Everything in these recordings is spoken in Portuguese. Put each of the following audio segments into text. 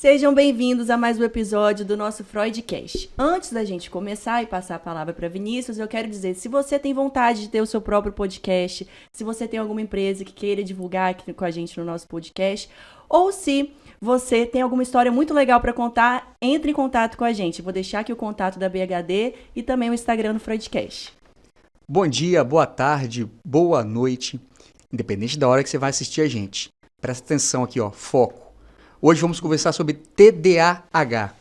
Sejam bem-vindos a mais um episódio do nosso Freudcast. Antes da gente começar e passar a palavra para Vinícius, eu quero dizer, se você tem vontade de ter o seu próprio podcast, se você tem alguma empresa que queira divulgar aqui com a gente no nosso podcast, ou se você tem alguma história muito legal para contar, entre em contato com a gente. Vou deixar aqui o contato da BHD e também o Instagram do Freudcast. Bom dia, boa tarde, boa noite, independente da hora que você vai assistir a gente. Presta atenção aqui, ó, foco. Hoje vamos conversar sobre TDAH,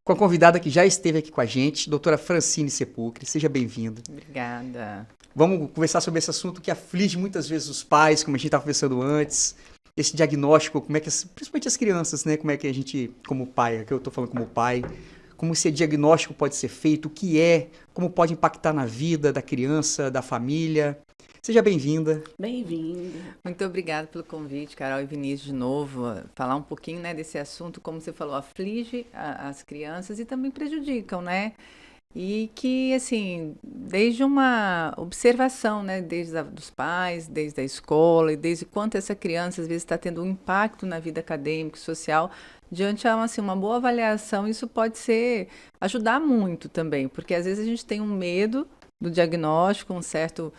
com a convidada que já esteve aqui com a gente, doutora Francine Sepulcre. Seja bem-vinda. Obrigada. Vamos conversar sobre esse assunto que aflige muitas vezes os pais, como a gente estava conversando antes. Esse diagnóstico, como é que, principalmente as crianças, né? Como é que a gente, como pai, aqui eu estou falando como pai, como esse diagnóstico pode ser feito, o que é, como pode impactar na vida da criança, da família. Seja bem-vinda. Bem-vinda. Muito obrigada pelo convite, Carol e Vinícius, de novo. Falar um pouquinho, né, desse assunto, como você falou, aflige as crianças e também prejudicam, né? E que, assim, desde uma observação, né, dos pais, desde a escola, e desde quanto essa criança, às vezes, está tendo um impacto na vida acadêmica e social, diante a assim, uma boa avaliação, isso pode ajudar muito também, porque às vezes a gente tem um medo do diagnóstico, um certo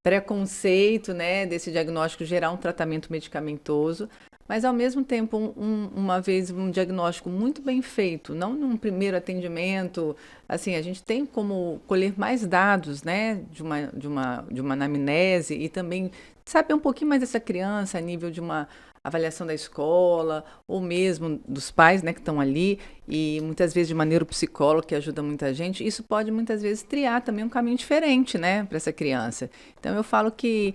preconceito, né, desse diagnóstico gerar um tratamento medicamentoso, mas ao mesmo tempo, uma vez um diagnóstico muito bem feito, não num primeiro atendimento, assim, a gente tem como colher mais dados, né, de uma anamnese e também saber um pouquinho mais dessa criança a nível de uma avaliação da escola, ou mesmo dos pais, né, que estão ali, e muitas vezes de maneira o psicólogo, que ajuda muita gente, isso pode muitas vezes triar também um caminho diferente, né, para essa criança. Então eu falo que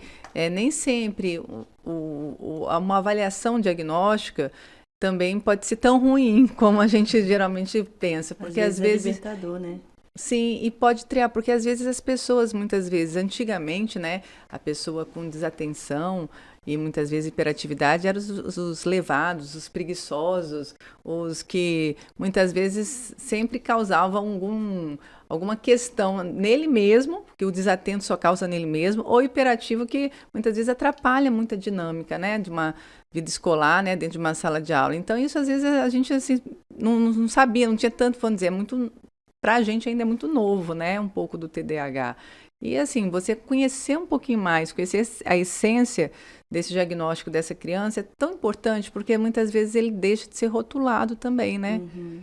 nem sempre uma avaliação diagnóstica também pode ser tão ruim como a gente geralmente pensa, porque às vezes é libertador, né? Sim, e pode triar, porque às vezes as pessoas, muitas vezes, antigamente, né, a pessoa com desatenção e muitas vezes hiperatividade eram os levados, os preguiçosos, os que muitas vezes sempre causavam alguma questão nele mesmo, que o desatento só causa nele mesmo, ou hiperativo que muitas vezes atrapalha muita dinâmica, né, de uma vida escolar, né, dentro de uma sala de aula. Então isso às vezes a gente assim, não sabia, não tinha tanto, vamos dizer, para a gente ainda é muito novo, né? Um pouco do TDAH. E assim, você conhecer um pouquinho mais, conhecer a essência desse diagnóstico dessa criança é tão importante, porque muitas vezes ele deixa de ser rotulado também, né? Uhum.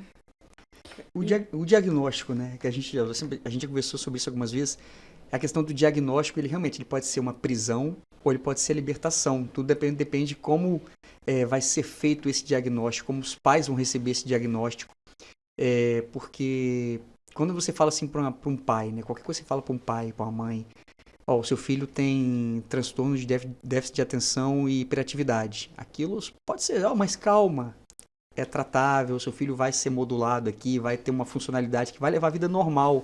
O diagnóstico, né, que a gente conversou sobre isso algumas vezes, a questão do diagnóstico, ele realmente pode ser uma prisão ou ele pode ser a libertação. Tudo depende de como vai ser feito esse diagnóstico, como os pais vão receber esse diagnóstico. Porque quando você fala assim para um pai, né? Qualquer coisa que você fala para um pai, para uma mãe, ó, o seu filho tem transtorno de déficit de atenção e hiperatividade. Aquilo pode ser, mas calma, é tratável, o seu filho vai ser modulado aqui, vai ter uma funcionalidade que vai levar a vida normal.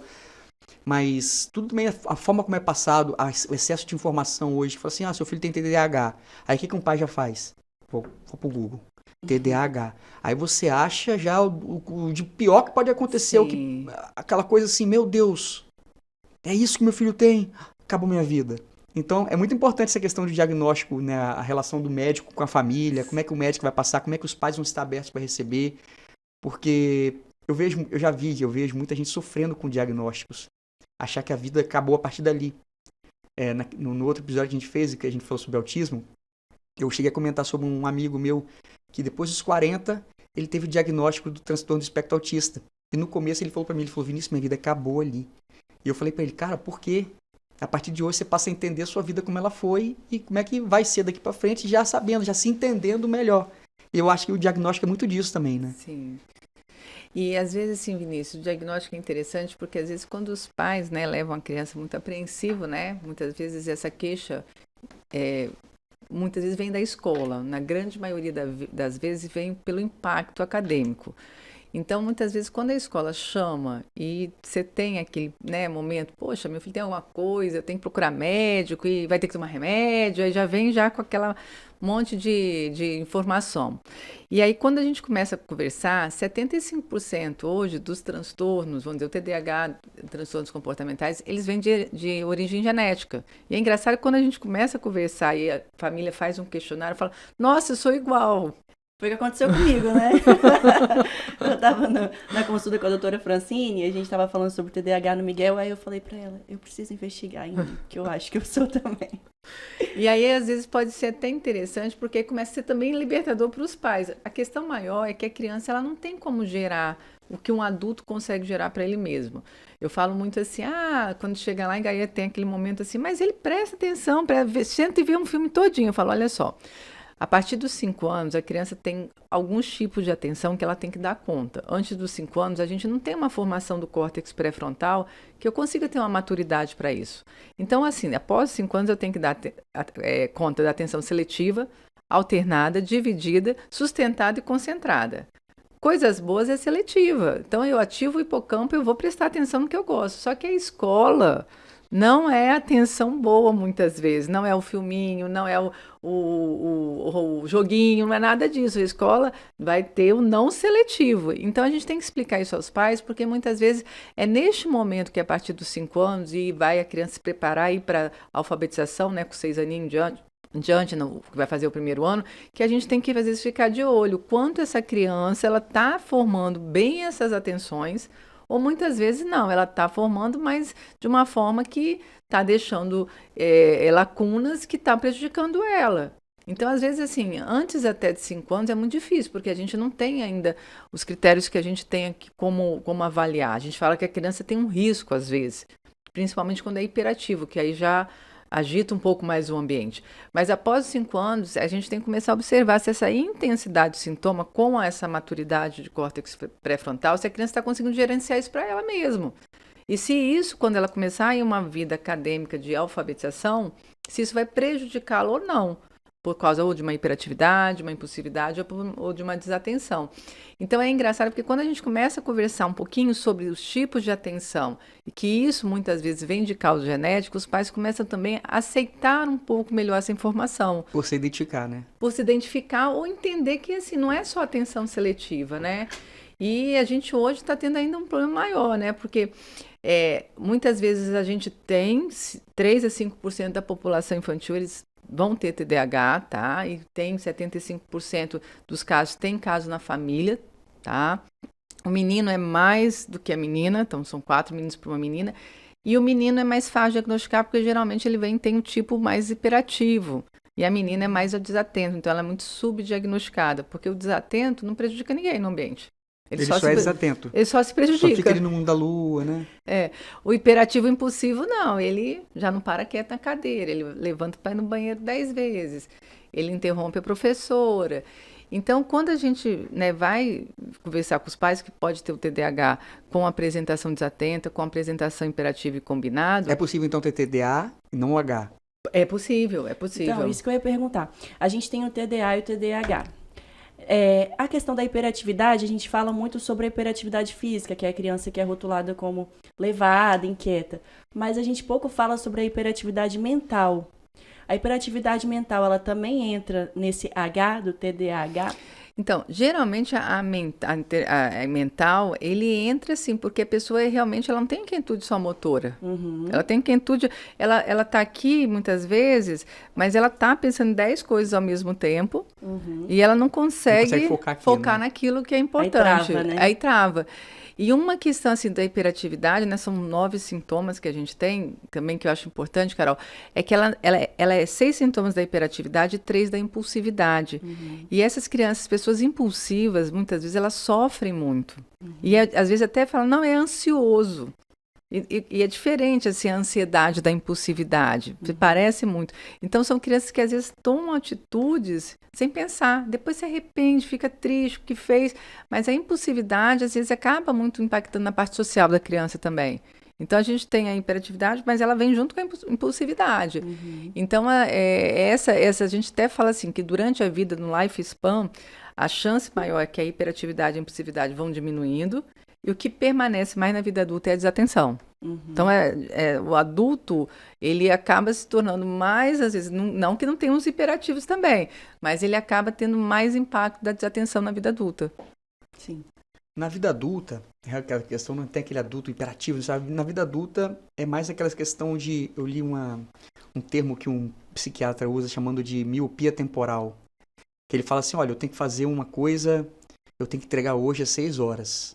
Mas tudo também, a forma como é passado, o excesso de informação hoje, fala assim, seu filho tem TDAH. Aí o que um pai já faz? Vou pro Google. TDAH. Aí você acha já o de pior que pode acontecer, aquela coisa assim, meu Deus, é isso que meu filho tem, acabou minha vida. Então, é muito importante essa questão de diagnóstico, né, a relação do médico com a família, como é que o médico vai passar, como é que os pais vão estar abertos para receber, porque eu vejo muita gente sofrendo com diagnósticos, achar que a vida acabou a partir dali. No outro episódio que a gente fez, que a gente falou sobre autismo, eu cheguei a comentar sobre um amigo meu que depois dos 40, ele teve o diagnóstico do transtorno do espectro autista. E no começo ele falou pra mim, Vinícius, minha vida acabou ali. E eu falei pra ele, cara, por quê? A partir de hoje você passa a entender a sua vida como ela foi e como é que vai ser daqui pra frente, já sabendo, já se entendendo melhor. E eu acho que o diagnóstico é muito disso também, né? Sim. E às vezes, assim, Vinícius, o diagnóstico é interessante porque às vezes quando os pais, né, levam a criança muito apreensivo, né, muitas vezes essa queixa muitas vezes vem da escola, na grande maioria das vezes vem pelo impacto acadêmico. Então, muitas vezes, quando a escola chama e você tem aquele, né, momento, poxa, meu filho tem alguma coisa, eu tenho que procurar médico e vai ter que tomar remédio, aí já vem já com aquela monte de informação. E aí, quando a gente começa a conversar, 75% hoje dos transtornos, vamos dizer, o TDAH, transtornos comportamentais, eles vêm de origem genética. E é engraçado que quando a gente começa a conversar e a família faz um questionário, fala, nossa, eu sou igual. Foi o que aconteceu comigo, né? Eu tava na consulta com a doutora Francine, a gente tava falando sobre o TDAH no Miguel, aí eu falei pra ela, eu preciso investigar em mim, que eu acho que eu sou também. E aí, às vezes, pode ser até interessante, porque começa a ser também libertador para os pais. A questão maior é que a criança ela não tem como gerar o que um adulto consegue gerar para ele mesmo. Eu falo muito assim, quando chega lá em Gaia tem aquele momento assim, mas ele presta atenção, senta e vê um filme todinho. Eu falo, olha só, a partir dos 5 anos, a criança tem alguns tipos de atenção que ela tem que dar conta. Antes dos 5 anos, a gente não tem uma formação do córtex pré-frontal que eu consiga ter uma maturidade para isso. Então, assim, após 5 anos, eu tenho que dar conta da atenção seletiva, alternada, dividida, sustentada e concentrada. Coisas boas é seletiva. Então, eu ativo o hipocampo e eu vou prestar atenção no que eu gosto. Só que a escola não é atenção boa muitas vezes. Não é o filminho, não é o joguinho, não é nada disso. A escola vai ter o não seletivo. Então, a gente tem que explicar isso aos pais, porque muitas vezes é neste momento que, a partir dos 5 anos, e vai a criança se preparar para a alfabetização, né, com 6 aninhos em diante, que vai fazer o primeiro ano, que a gente tem que, às vezes, ficar de olho. Quanto essa criança ela está formando bem essas atenções, ou muitas vezes não, ela está formando, mas de uma forma que está deixando lacunas que está prejudicando ela. Então, às vezes, assim, antes até de 5 anos é muito difícil, porque a gente não tem ainda os critérios que a gente tem aqui como avaliar. A gente fala que a criança tem um risco, às vezes, principalmente quando é hiperativo, que aí já agita um pouco mais o ambiente. Mas após os 5 anos, a gente tem que começar a observar se essa intensidade do sintoma com essa maturidade de córtex pré-frontal, se a criança está conseguindo gerenciar isso para ela mesma. E se isso, quando ela começar em uma vida acadêmica de alfabetização, se isso vai prejudicá-la ou não, por causa ou de uma hiperatividade, uma impulsividade ou de uma desatenção. Então é engraçado porque quando a gente começa a conversar um pouquinho sobre os tipos de atenção e que isso muitas vezes vem de causa genética, os pais começam também a aceitar um pouco melhor essa informação. Por se identificar, né? Por se identificar ou entender que assim, não é só atenção seletiva, né? E a gente hoje está tendo ainda um problema maior, né? Porque muitas vezes a gente tem 3 a 5% da população infantil, eles vão ter TDAH, tá? E tem 75% dos casos, tem caso na família, tá? O menino é mais do que a menina, então são 4 meninos para uma menina. E o menino é mais fácil de diagnosticar, porque geralmente ele tem um tipo mais hiperativo. E a menina é mais desatento, então ela é muito subdiagnosticada, porque o desatento não prejudica ninguém no ambiente. Ele só é desatento. Ele só se prejudica. Só fica ali no mundo da lua, né? O hiperativo impulsivo, não. Ele já não para quieto na cadeira. Ele levanta para ir no banheiro 10 vezes. Ele interrompe a professora. Então, quando a gente vai conversar com os pais que pode ter o TDAH com apresentação desatenta, com apresentação imperativa e combinado... É possível, então, ter TDA e não o H? É possível, é possível. Então, isso que eu ia perguntar. A gente tem o TDA e o TDAH. A questão da hiperatividade, a gente fala muito sobre a hiperatividade física, que é a criança que é rotulada como levada, inquieta. Mas a gente pouco fala sobre a hiperatividade mental. A hiperatividade mental, ela também entra nesse H do TDAH? Então, geralmente a mental, ele entra assim, porque a pessoa realmente ela não tem quietude só motora. Uhum. Ela tem quietude, ela tá aqui muitas vezes, mas ela tá pensando em 10 coisas ao mesmo tempo, e ela não consegue focar naquilo que é importante. Aí trava. E uma questão assim da hiperatividade, né, são 9 sintomas que a gente tem, também que eu acho importante, Carol, é que ela é 6 sintomas da hiperatividade e 3 da impulsividade. E essas crianças, pessoas impulsivas, muitas vezes elas sofrem muito. E às vezes até falam, não, é ansioso. E é diferente assim, a ansiedade da impulsividade, parece muito. Então são crianças que às vezes tomam atitudes sem pensar, depois se arrepende, fica triste o que fez, mas a impulsividade às vezes acaba muito impactando na parte social da criança também. Então a gente tem a hiperatividade, mas ela vem junto com a impulsividade. Então essa a gente até fala assim, que durante a vida no lifespan, a chance maior é que a hiperatividade e a impulsividade vão diminuindo, e o que permanece mais na vida adulta é a desatenção. Então, o adulto, ele acaba se tornando mais, às vezes, não que não tenha uns hiperativos também, mas ele acaba tendo mais impacto da desatenção na vida adulta. Sim. Na vida adulta, aquela questão não tem aquele adulto hiperativo, sabe? Na vida adulta, é mais aquela questão de... Eu li um termo que um psiquiatra usa chamando de miopia temporal. Que ele fala assim, olha, eu tenho que fazer uma coisa, eu tenho que entregar hoje às 6 horas.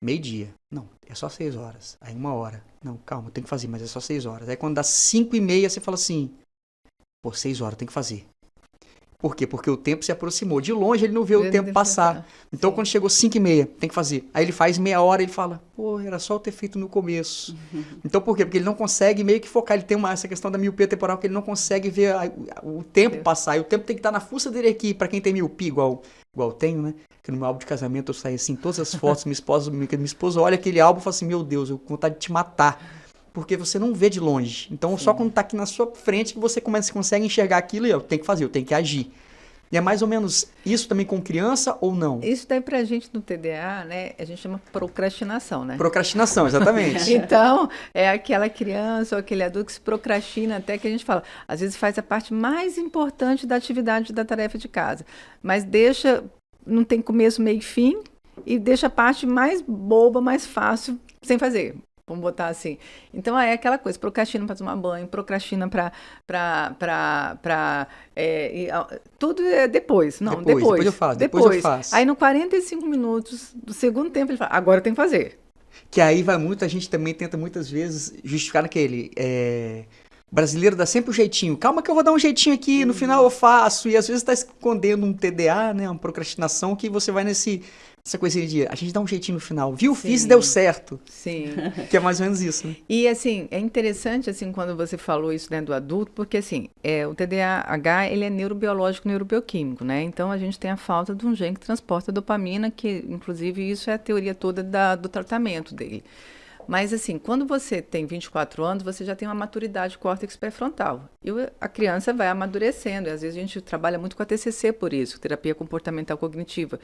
Meio-dia. Não, é só 6 horas. Aí 1 hora. Não, calma, eu tenho que fazer, mas é só 6 horas. Aí quando dá 5:30, você fala assim, pô, 6 horas, eu tenho que fazer. Por quê? Porque o tempo se aproximou. De longe ele não vê o tempo passar. Então quando chegou 5:30, tem que fazer. Aí ele faz meia hora e ele fala, pô, era só eu ter feito no começo. Então por quê? Porque ele não consegue meio que focar. Ele tem essa questão da miopia temporal que ele não consegue ver o tempo passar. E o tempo tem que estar na fuça dele aqui. Pra quem tem miopia, igual eu tenho, né? Que no meu álbum de casamento eu saí assim, todas as fotos, minha esposa olha aquele álbum e fala assim, meu Deus, eu com vontade de te matar. Porque você não vê de longe. Então, só quando tá aqui na sua frente que você consegue enxergar aquilo e eu tenho que fazer, eu tenho que agir. E é mais ou menos isso também com criança ou não? Isso daí pra gente no TDA, né, a gente chama procrastinação, né? Procrastinação, exatamente. Então, é aquela criança ou aquele adulto que se procrastina até que a gente fala, às vezes faz a parte mais importante da atividade da tarefa de casa, mas deixa, não tem começo, meio e fim, e deixa a parte mais boba, mais fácil, sem fazer. Vamos botar assim. Então, é aquela coisa, procrastina para tomar banho, procrastina tudo é depois. Não, depois eu faço. Aí, no 45 minutos do segundo tempo, ele fala, agora eu tenho que fazer. Que aí vai muito, a gente também tenta muitas vezes justificar naquele... brasileiro dá sempre um jeitinho. Calma que eu vou dar um jeitinho aqui, no final eu faço. E às vezes está escondendo um TDA, né, uma procrastinação, que você vai essa coisinha de a gente dá um jeitinho no final. Viu? Sim. Fiz e deu certo. Sim. Que é mais ou menos isso, né? E assim, é interessante assim quando você falou isso dentro do adulto, porque assim, o TDAH, ele é neurobiológico, neurobioquímico, né? Então a gente tem a falta de um gene que transporta dopamina, que inclusive isso é a teoria toda do tratamento dele. Mas assim, quando você tem 24 anos, você já tem uma maturidade córtex pré-frontal. E a criança vai amadurecendo. E às vezes a gente trabalha muito com a TCC por isso, terapia comportamental cognitiva.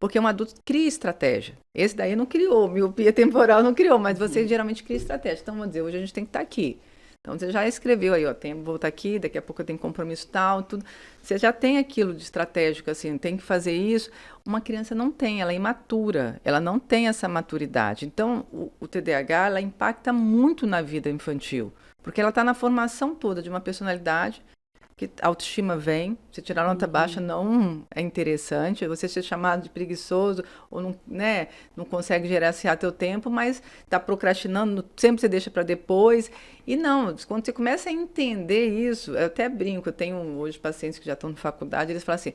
Porque um adulto cria estratégia. Esse daí não criou, miopia temporal não criou, mas você geralmente cria estratégia. Então, vamos dizer, hoje a gente tem que estar aqui. Então, você já escreveu aí, ó, vou estar aqui, daqui a pouco eu tenho compromisso tal, tudo. Você já tem aquilo de estratégico, assim, tem que fazer isso. Uma criança não tem, ela é imatura, ela não tem essa maturidade. Então, o TDAH, ela impacta muito na vida infantil, porque ela está na formação toda de uma personalidade, que a autoestima vem, se tirar nota baixa não é interessante, você ser chamado de preguiçoso, ou não, né, não consegue gerenciar teu tempo, mas está procrastinando, sempre você deixa para depois. E não, quando você começa a entender isso, eu até brinco, eu tenho hoje pacientes que já estão na faculdade, eles falam assim,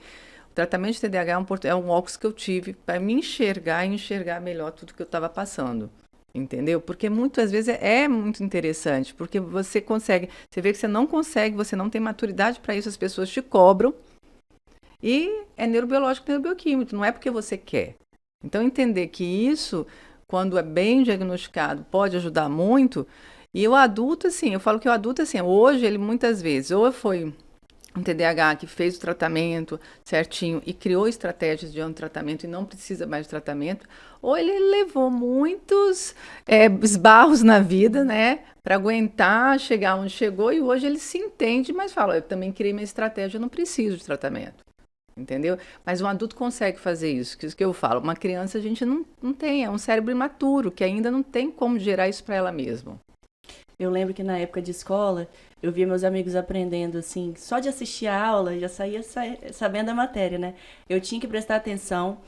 o tratamento de TDAH é um óculos que eu tive para me enxergar e enxergar melhor tudo que eu estava passando. Entendeu? Porque muitas vezes é muito interessante, porque você consegue, você vê que você não consegue, você não tem maturidade para isso, as pessoas te cobram, e é neurobiológico, neurobioquímico, não é porque você quer. Então, entender que isso, quando é bem diagnosticado, pode ajudar muito, e o adulto, assim, eu falo que o adulto, assim, hoje, ele muitas vezes, ou foi um TDAH que fez o tratamento certinho e criou estratégias de tratamento e não precisa mais de tratamento, ou ele levou muitos esbarros na vida, né, para aguentar chegar onde chegou, e hoje ele se entende, mas fala, eu também criei minha estratégia, eu não preciso de tratamento, entendeu? Mas um adulto consegue fazer isso, que eu falo, uma criança a gente não tem, é um cérebro imaturo, que ainda não tem como gerar isso para ela mesma. Eu lembro que na época de escola, eu via meus amigos aprendendo, assim, só de assistir a aula, já saía sabendo a matéria, né? Eu tinha que prestar atenção,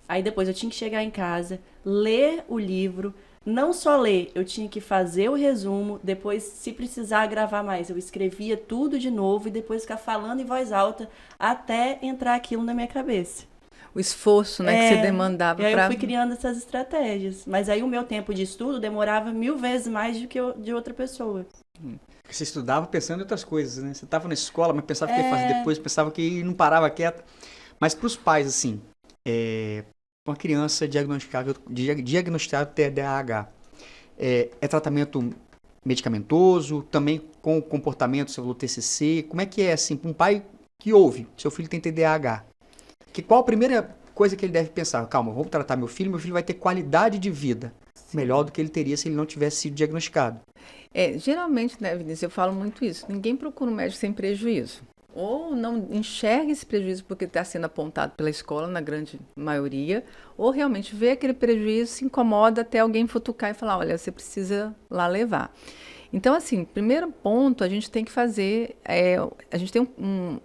aí depois eu tinha que chegar em casa, ler o livro, não só ler, eu tinha que fazer o resumo, depois, se precisar gravar mais, eu escrevia tudo de novo e depois ficar falando em voz alta até entrar aquilo na minha cabeça. O esforço, né, que você demandava. E aí eu fui criando essas estratégias. Mas aí o meu tempo de estudo demorava 1000 vezes mais do que de outra pessoa. Você estudava pensando em outras coisas, né? Você estava na escola, mas pensava que ia fazer depois, pensava que não parava quieta. Mas para os pais, assim, uma criança diagnosticada TDAH, é tratamento medicamentoso, também com comportamento, você falou TCC, como é que é, assim, para um pai que ouve, seu filho tem TDAH? Qual a primeira coisa que ele deve pensar? Calma, vou tratar meu filho vai ter qualidade de vida melhor do que ele teria se ele não tivesse sido diagnosticado. Geralmente, né, Vinícius, eu falo muito isso, ninguém procura um médico sem prejuízo. Ou não enxerga esse prejuízo porque está sendo apontado pela escola, na grande maioria, ou realmente vê aquele prejuízo, se incomoda até alguém futucar e falar, olha, você precisa lá levar. Então, assim, primeiro ponto, a gente tem que fazer, a gente tem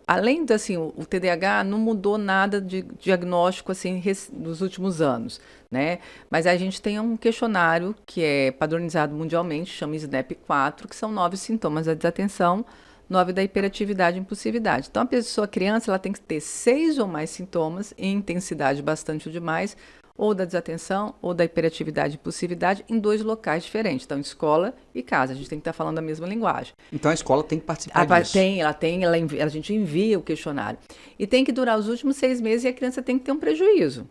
além do, assim, o TDAH não mudou nada de diagnóstico, assim, nos últimos anos, né? Mas a gente tem um questionário que é padronizado mundialmente, chama SNAP-4, que são 9 sintomas da desatenção, 9 da hiperatividade e impulsividade. Então, a criança, ela tem que ter 6 ou mais sintomas, em intensidade bastante ou demais, ou da desatenção, ou da hiperatividade e impulsividade, em 2 locais diferentes. Então, escola e casa. A gente tem que estar falando a mesma linguagem. Então, a escola tem que participar disso. A gente envia o questionário. E tem que durar os últimos 6 meses e a criança tem que ter um prejuízo,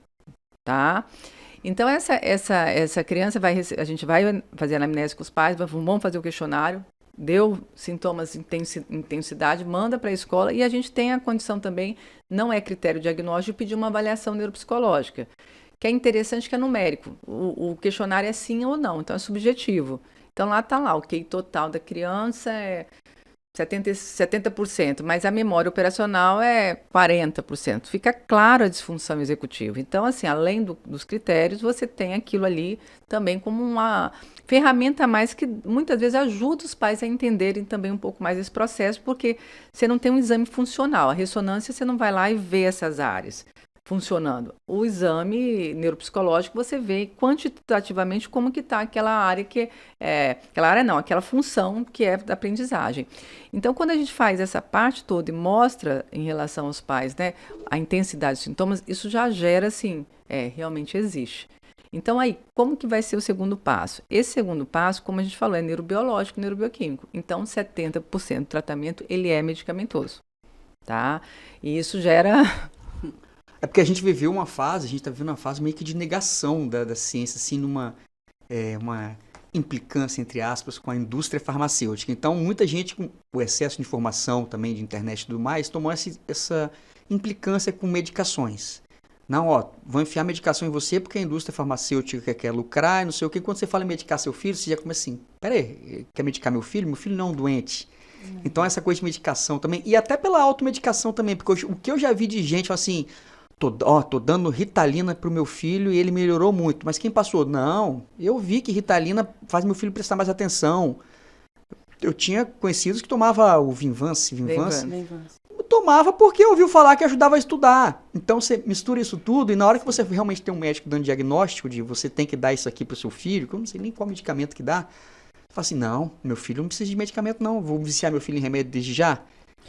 tá? Então, essa criança, a gente vai fazer a anamnese com os pais, vamos fazer o questionário, deu sintomas de intensidade, manda para a escola e a gente tem a condição também, não é critério diagnóstico, de pedir uma avaliação neuropsicológica, que é interessante, que é numérico. O questionário é sim ou não, então é subjetivo. Então lá está lá, o QI total da criança é 70%, mas a memória operacional é 40%. Fica claro a disfunção executiva. Então, assim, além dos critérios, você tem aquilo ali também como uma ferramenta a mais que muitas vezes ajuda os pais a entenderem também um pouco mais esse processo, porque você não tem um exame funcional. A ressonância, você não vai lá e vê essas áreas funcionando. O exame neuropsicológico, você vê quantitativamente como que está aquela área aquela função que é da aprendizagem. Então, quando a gente faz essa parte toda e mostra em relação aos pais, né, a intensidade dos sintomas, isso já gera, assim, realmente existe. Então, aí, como que vai ser o segundo passo? Esse segundo passo, como a gente falou, é neurobiológico, neurobioquímico. Então, 70% do tratamento, ele é medicamentoso, tá? E isso gera... É porque a gente viveu uma fase, a gente está vivendo uma fase meio que de negação da ciência, assim, uma implicância, entre aspas, com a indústria farmacêutica. Então, muita gente, com o excesso de informação também, de internet e tudo mais, tomou essa implicância com medicações. Não, vão enfiar medicação em você porque a indústria farmacêutica quer lucrar e não sei o quê. Quando você fala em medicar seu filho, você já começa assim, peraí, quer medicar meu filho? Meu filho não é um doente. Então, essa coisa de medicação também, e até pela automedicação também, porque o que eu já vi de gente, assim... Tô dando Ritalina pro meu filho e ele melhorou muito. Mas quem passou? Não, eu vi que Ritalina faz meu filho prestar mais atenção. Eu tinha conhecidos que tomava o Vinvance. Tomava porque ouviu falar que ajudava a estudar. Então você mistura isso tudo e na hora que você realmente tem um médico dando diagnóstico de você tem que dar isso aqui pro seu filho, que eu não sei nem qual medicamento que dá, você fala assim, não, meu filho não precisa de medicamento não, vou viciar meu filho em remédio desde já.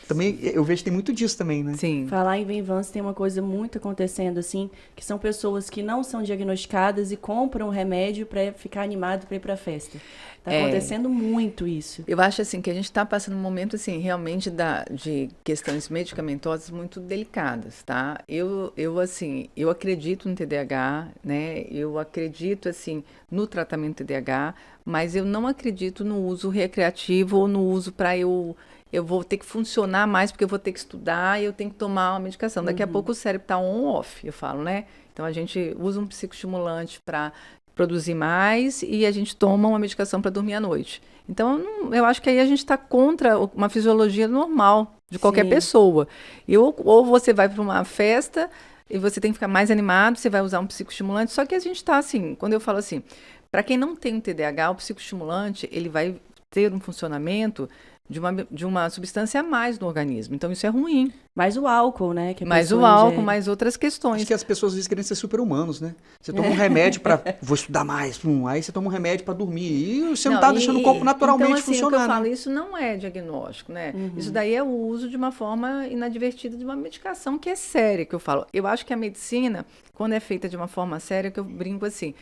Também, eu vejo que tem muito disso também, né? Sim. Falar em Venvance tem uma coisa muito acontecendo, assim, que são pessoas que não são diagnosticadas e compram remédio para ficar animado para ir para festa. Tá acontecendo muito isso. Eu acho, assim, que a gente está passando um momento, assim, realmente de questões medicamentosas muito delicadas, tá? Eu acredito no TDAH, né? Eu acredito, assim, no tratamento do TDAH, mas eu não acredito no uso recreativo ou no uso para eu vou ter que funcionar mais porque eu vou ter que estudar e eu tenho que tomar uma medicação. Daqui a pouco o cérebro está on-off, eu falo, né? Então, a gente usa um psicoestimulante para produzir mais e a gente toma uma medicação para dormir à noite. Então, eu acho que aí a gente está contra uma fisiologia normal de qualquer pessoa. Ou você vai para uma festa e você tem que ficar mais animado, você vai usar um psicoestimulante, só que a gente está assim, quando eu falo assim, para quem não tem um TDAH, o psicoestimulante, ele vai ter um funcionamento de uma substância a mais no organismo. Então, isso é ruim. Mais o álcool, né? Que mais o álcool, mais outras questões. Acho que as pessoas às vezes querem ser super-humanos, né? Você toma um remédio para... Vou estudar mais. Aí você toma um remédio para dormir. E você não está deixando o corpo naturalmente então, assim, funcionar. O que eu falo, isso não é diagnóstico, né? Isso daí é o uso de uma forma inadvertida de uma medicação que é séria, que eu falo. Eu acho que a medicina, quando é feita de uma forma séria, que eu brinco assim,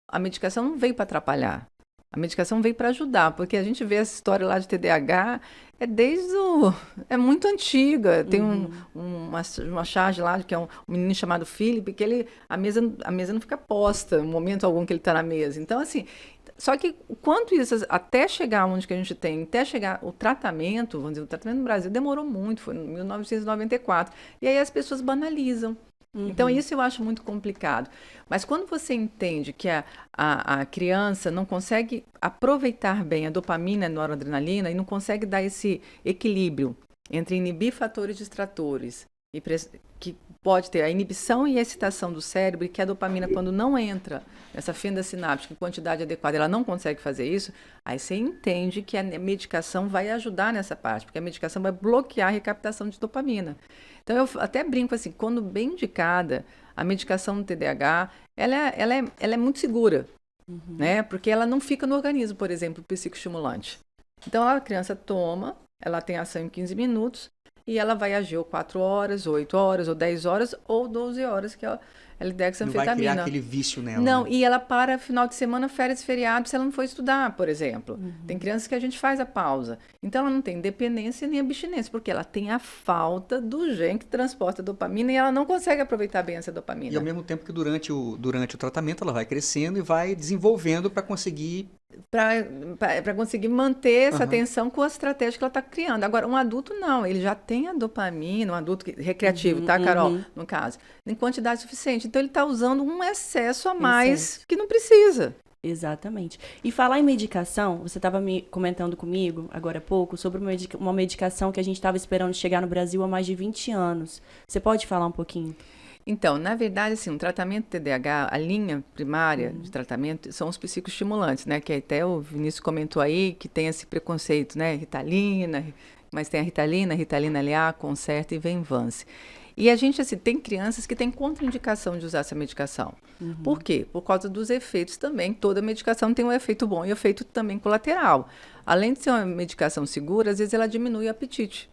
a medicação não veio para atrapalhar. A medicação veio para ajudar, porque a gente vê essa história lá de TDAH, é muito antiga. Tem uma charge lá, que é um menino chamado Philip, que a mesa não fica posta, no momento algum que ele está na mesa. Então, assim, só que quanto isso, até chegar onde que a gente tem, até chegar o tratamento, vamos dizer, o tratamento no Brasil demorou muito, foi em 1994. E aí as pessoas banalizam. Então, isso eu acho muito complicado. Mas quando você entende que a criança não consegue aproveitar bem a dopamina e a noradrenalina e não consegue dar esse equilíbrio entre inibir fatores distratores que pode ter a inibição e a excitação do cérebro, e que a dopamina, quando não entra nessa fenda sináptica em quantidade adequada, ela não consegue fazer isso, aí você entende que a medicação vai ajudar nessa parte, porque a medicação vai bloquear a recaptação de dopamina. Então, eu até brinco assim, quando bem indicada, a medicação no TDAH, ela é muito segura, né? Porque ela não fica no organismo, por exemplo, psicoestimulante. Então, a criança toma, ela tem ação em 15 minutos, e ela vai agir ou 4 horas, ou 8 horas, ou 10 horas, ou 12 horas, que é a L-dexanfetamina. Não vai criar aquele vício nela. Não, né? e ela para final de semana, férias, feriado, se ela não for estudar, por exemplo. Tem crianças que a gente faz a pausa. Então, ela não tem dependência nem abstinência, porque ela tem a falta do gene que transporta a dopamina e ela não consegue aproveitar bem essa dopamina. E ao mesmo tempo que durante o tratamento ela vai crescendo e vai desenvolvendo para conseguir... Para conseguir manter essa atenção com a estratégia que ela está criando. Agora, um adulto não, ele já tem a dopamina, um adulto recreativo, tá, Carol? No caso, em quantidade suficiente. Então, ele está usando um excesso a mais que não precisa. Exatamente. E falar em medicação, você estava me comentando comigo, agora há pouco, sobre uma medicação que a gente estava esperando chegar no Brasil há mais de 20 anos. Você pode falar um pouquinho? Então, na verdade, assim, um tratamento TDAH, a linha primária de tratamento são os psicoestimulantes, né? Que até o Vinícius comentou aí que tem esse preconceito, né? Ritalina, mas tem a Ritalina LA, Concerta e Venvance. E a gente, assim, tem crianças que têm contraindicação de usar essa medicação. Por quê? Por causa dos efeitos também. Toda medicação tem um efeito bom e efeito também colateral. Além de ser uma medicação segura, às vezes ela diminui o apetite.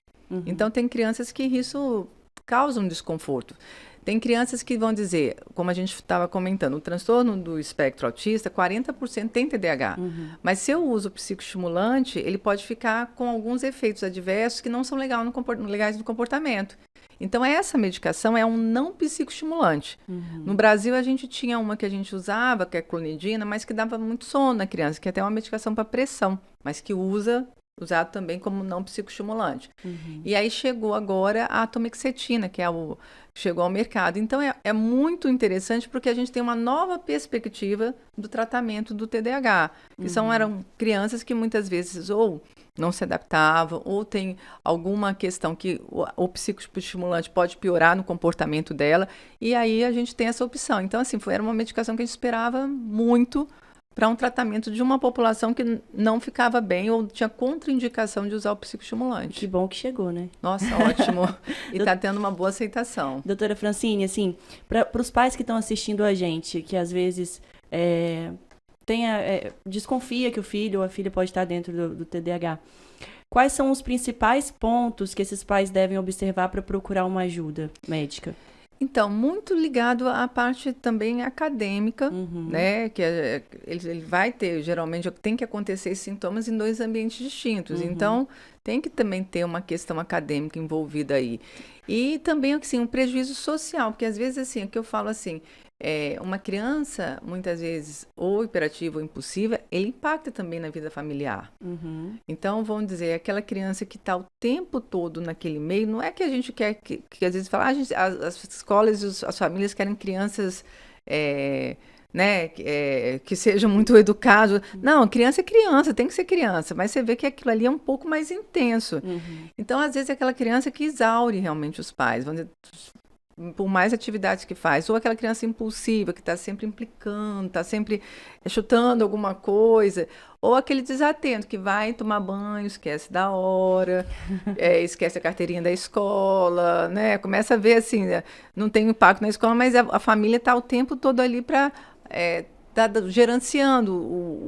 Então, tem crianças que isso causa um desconforto. Tem crianças que vão dizer, como a gente estava comentando, o transtorno do espectro autista, 40% tem TDAH. Mas se eu uso psicoestimulante, ele pode ficar com alguns efeitos adversos que não são legais no comportamento. Então, essa medicação é um não psicoestimulante. No Brasil, a gente tinha uma que a gente usava, que é a clonidina, mas que dava muito sono na criança, que é até uma medicação para pressão, mas que usado também como não psicoestimulante. E aí chegou agora a atomixetina, que chegou ao mercado. Então, é muito interessante porque a gente tem uma nova perspectiva do tratamento do TDAH, que eram crianças que muitas vezes ou não se adaptavam, ou tem alguma questão que o psicoestimulante pode piorar no comportamento dela, e aí a gente tem essa opção. Então, assim, era uma medicação que a gente esperava muito para um tratamento de uma população que não ficava bem ou tinha contraindicação de usar o psicoestimulante. Que bom que chegou, né? Nossa, ótimo. E está tendo uma boa aceitação. Doutora Francine, assim, para os pais que estão assistindo a gente, que às vezes desconfia que o filho ou a filha pode estar dentro do TDAH, quais são os principais pontos que esses pais devem observar para procurar uma ajuda médica? Então, muito ligado à parte também acadêmica, né? Que ele vai ter, geralmente, tem que acontecer esses sintomas em 2 ambientes distintos. Então, tem que também ter uma questão acadêmica envolvida aí. E também, assim, um prejuízo social, porque às vezes, assim, o que eu falo assim, uma criança, muitas vezes, ou hiperativa ou impulsiva, ele impacta também na vida familiar. Então, vamos dizer, aquela criança que está o tempo todo naquele meio, não é que a gente quer que às vezes fala, as escolas e as famílias querem crianças, né, que sejam muito educados. Não, criança é criança, tem que ser criança, mas você vê que aquilo ali é um pouco mais intenso. Então, às vezes, é aquela criança que exaure realmente os pais, vamos dizer, por mais atividades que faz, ou aquela criança impulsiva que está sempre implicando, está sempre chutando alguma coisa, ou aquele desatento que vai tomar banho, esquece da hora, esquece a carteirinha da escola, né? Começa a ver assim, não tem impacto na escola, mas a família está o tempo todo ali para tá gerenciando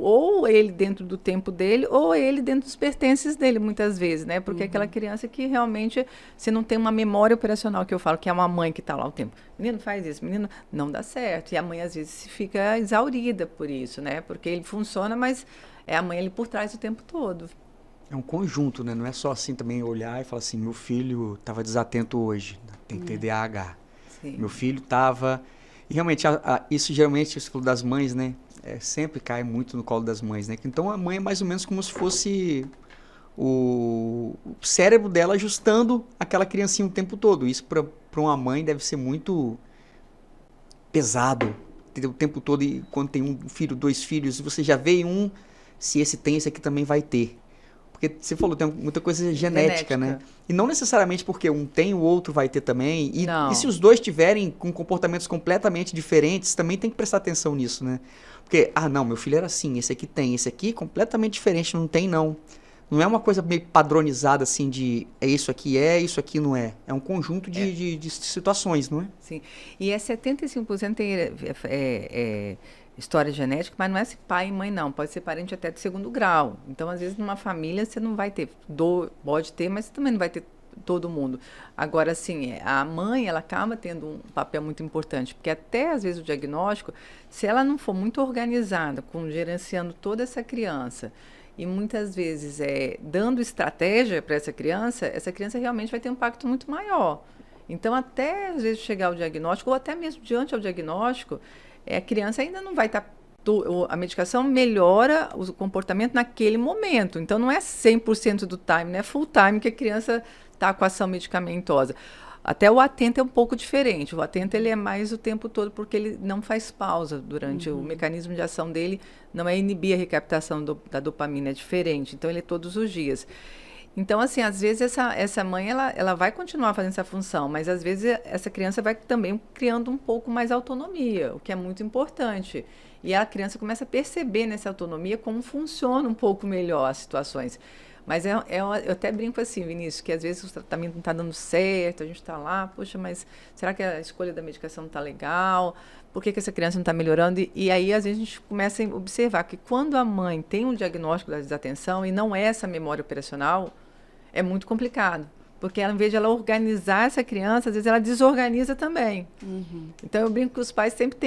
ou ele dentro do tempo dele, ou ele dentro dos pertences dele, muitas vezes, né? Porque é aquela criança que realmente, se não tem uma memória operacional, que eu falo, que é uma mãe que está lá o tempo. Menino, faz isso, menino, não dá certo. E a mãe, às vezes, fica exaurida por isso, né? Porque ele funciona, mas é a mãe ali por trás o tempo todo. É um conjunto, né? Não é só assim também olhar e falar assim, meu filho estava desatento hoje, tem TDAH. Sim. Meu filho estava... E realmente, isso geralmente, isso das mães, né? Sempre cai muito no colo das mães, né? Então, a mãe é mais ou menos como se fosse o cérebro dela ajustando aquela criancinha o tempo todo. Isso, para uma mãe, deve ser muito pesado. O tempo todo, e quando tem um filho, 2 filhos, você já vê se esse tem, esse aqui também vai ter. Porque você falou, tem muita coisa genética, né? E não necessariamente porque um tem, o outro vai ter também. E se os dois tiverem com comportamentos completamente diferentes, também tem que prestar atenção nisso, né? Porque, não, meu filho era assim, esse aqui tem, esse aqui completamente diferente, não tem não. Não é uma coisa meio padronizada assim de isso aqui não é. É um conjunto de situações, não é? Sim. E 75% tem história genética, mas não é se pai e mãe, não. Pode ser parente até de segundo grau. Então, às vezes, numa família, você não vai ter. Pode ter, mas você também não vai ter todo mundo. Agora, assim, a mãe, ela acaba tendo um papel muito importante, porque até, às vezes, o diagnóstico, se ela não for muito organizada, gerenciando toda essa criança, e muitas vezes dando estratégia para essa criança realmente vai ter um impacto muito maior. Então, até, às vezes, chegar ao diagnóstico, ou até mesmo diante ao diagnóstico, a criança ainda não vai estar... A medicação melhora o comportamento naquele momento. Então, não é 100% do time, não é full time que a criança está com a ação medicamentosa. Até o atento é um pouco diferente. O atento ele é mais o tempo todo, porque ele não faz pausa durante o mecanismo de ação dele, não é inibir a recaptação da dopamina, é diferente. Então, ele é todos os dias. Então, assim, às vezes essa mãe, ela vai continuar fazendo essa função, mas às vezes essa criança vai também criando um pouco mais autonomia, o que é muito importante. E a criança começa a perceber nessa autonomia como funciona um pouco melhor as situações. Mas eu até brinco assim, Vinícius, que às vezes o tratamento não está dando certo, a gente está lá, poxa, mas será que a escolha da medicação não está legal? Por que essa criança não está melhorando? E aí, às vezes, a gente começa a observar que quando a mãe tem um diagnóstico da desatenção e não é essa memória operacional, é muito complicado, porque ao invés de ela organizar essa criança, às vezes ela desorganiza também. Então eu brinco que os pais sempre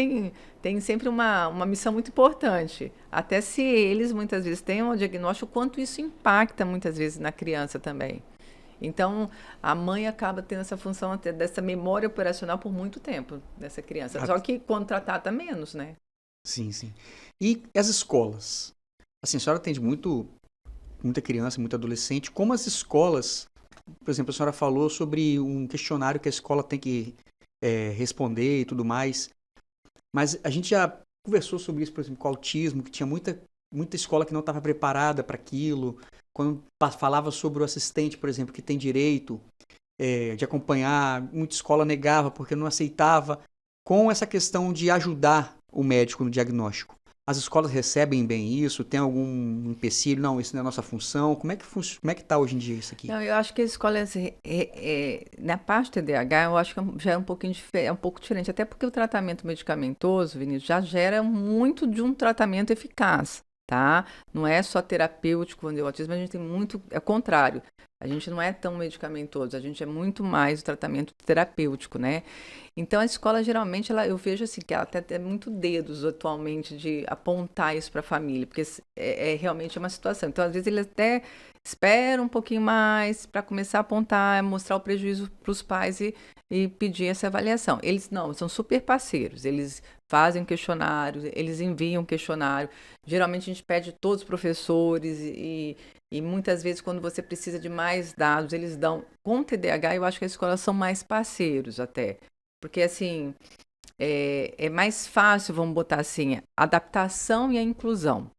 têm sempre uma missão muito importante, até se eles muitas vezes têm um diagnóstico, quanto isso impacta muitas vezes na criança também. Então a mãe acaba tendo essa função até dessa memória operacional por muito tempo dessa criança, só que quando tratada menos, né? Sim, sim. E as escolas? Assim, a senhora atende muita criança, muito adolescente. Como as escolas, por exemplo, a senhora falou sobre um questionário que a escola tem que responder e tudo mais, mas a gente já conversou sobre isso, por exemplo, com o autismo, que tinha muita escola que não estava preparada para aquilo. Quando falava sobre o assistente, por exemplo, que tem direito de acompanhar, muita escola negava porque não aceitava, com essa questão de ajudar o médico no diagnóstico. As escolas recebem bem isso? Tem algum empecilho? Não, isso não é a nossa função. Como é que está hoje em dia isso aqui? Não, eu acho que as escolas, na parte do TDAH, eu acho que já é um pouco diferente. Até porque o tratamento medicamentoso, Vinícius, já gera muito de um tratamento eficaz, tá? Não é só terapêutico quando é o autismo, a gente tem muito... É o contrário. A gente não é tão medicamentoso, a gente é muito mais o tratamento terapêutico, né? Então, a escola, geralmente, eu vejo assim, que ela até tem muito dedos atualmente de apontar isso para a família, porque realmente uma situação. Então, às vezes, eles até esperam um pouquinho mais para começar a apontar, mostrar o prejuízo para os pais e pedir essa avaliação. Eles não, são super parceiros, eles fazem questionários, eles enviam questionário. Geralmente, a gente pede todos os professores e muitas vezes, quando você precisa de mais dados, eles dão. Com o TDAH, eu acho que as escolas são mais parceiros até. Porque, assim, é mais fácil, vamos botar assim, a adaptação e a inclusão,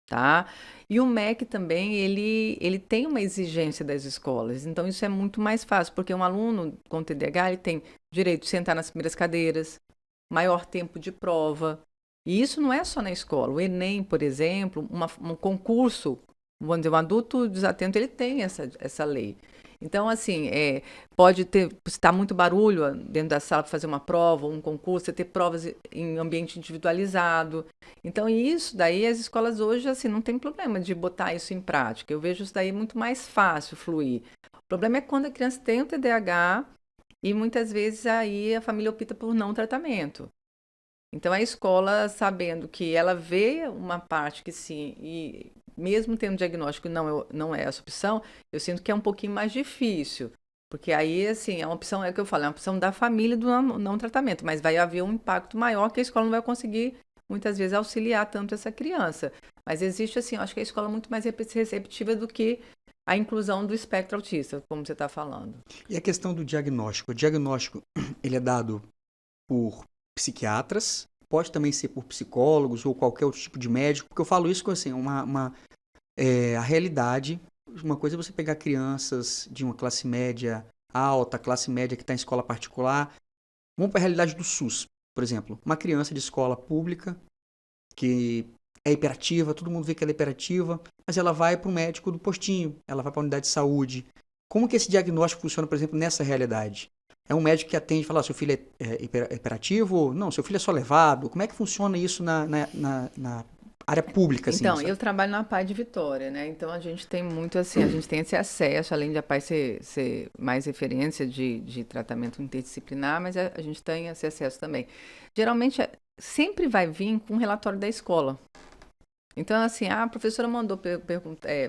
tá? E o MEC também, ele tem uma exigência das escolas. Então, isso é muito mais fácil, porque um aluno com TDAH, ele tem direito de sentar nas primeiras cadeiras, maior tempo de prova. E isso não é só na escola. O Enem, por exemplo, um concurso, vamos dizer, um adulto desatento, ele tem essa lei. Então, assim, pode estar muito barulho dentro da sala para fazer uma prova, um concurso, você ter provas em ambiente individualizado. Então, isso daí, as escolas hoje, assim, não tem problema de botar isso em prática. Eu vejo isso daí muito mais fácil fluir. O problema é quando a criança tem o TDAH e muitas vezes aí a família opta por não tratamento. Então, a escola, sabendo que ela vê uma parte que sim, e mesmo tendo diagnóstico não é essa opção, eu sinto que é um pouquinho mais difícil. Porque aí, assim, é uma opção, é o que eu falo, é uma opção da família do não tratamento, mas vai haver um impacto maior que a escola não vai conseguir, muitas vezes, auxiliar tanto essa criança. Mas existe, assim, eu acho que a escola é muito mais receptiva do que a inclusão do espectro autista, como você está falando. E a questão do diagnóstico? O diagnóstico, ele é dado por psiquiatras, pode também ser por psicólogos ou qualquer outro tipo de médico, porque eu falo isso com assim, a realidade uma coisa é você pegar crianças de uma classe média alta, classe média que está em escola particular. Vamos para a realidade do SUS, por exemplo. Uma criança de escola pública que é hiperativa, todo mundo vê que ela é hiperativa, mas ela vai para o médico do postinho, ela vai para a unidade de saúde. Como que esse diagnóstico funciona, por exemplo, nessa realidade? É um médico que atende e fala, seu filho é hiperativo? Não, seu filho é só levado. Como é que funciona isso na área pública? Assim, Então, sabe? eu trabalho na PAI de Vitória, né? Então, a gente tem muito, assim, a gente tem esse acesso, além de a PAI ser mais referência de tratamento interdisciplinar, mas a gente tem esse acesso também. Geralmente, sempre vai vir com um relatório da escola. Então, assim, a professora mandou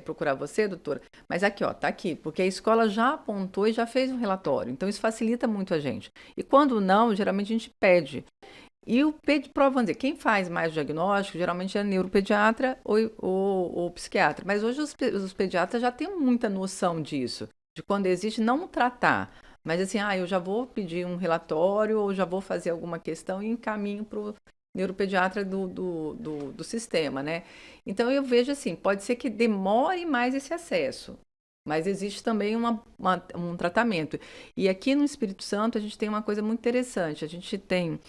procurar você, doutora, mas aqui, ó, tá aqui, porque a escola já apontou e já fez um relatório. Então, isso facilita muito a gente. E quando não, geralmente a gente pede. E vamos dizer, quem faz mais diagnóstico, geralmente é neuropediatra ou psiquiatra. Mas hoje os pediatras já têm muita noção disso, de quando existe não tratar. Mas assim, eu já vou pedir um relatório ou já vou fazer alguma questão e encaminho para o neuropediatra do sistema, né? Então eu vejo assim, pode ser que demore mais esse acesso, mas existe também um tratamento. E aqui no Espírito Santo a gente tem uma coisa muito interessante, a gente tem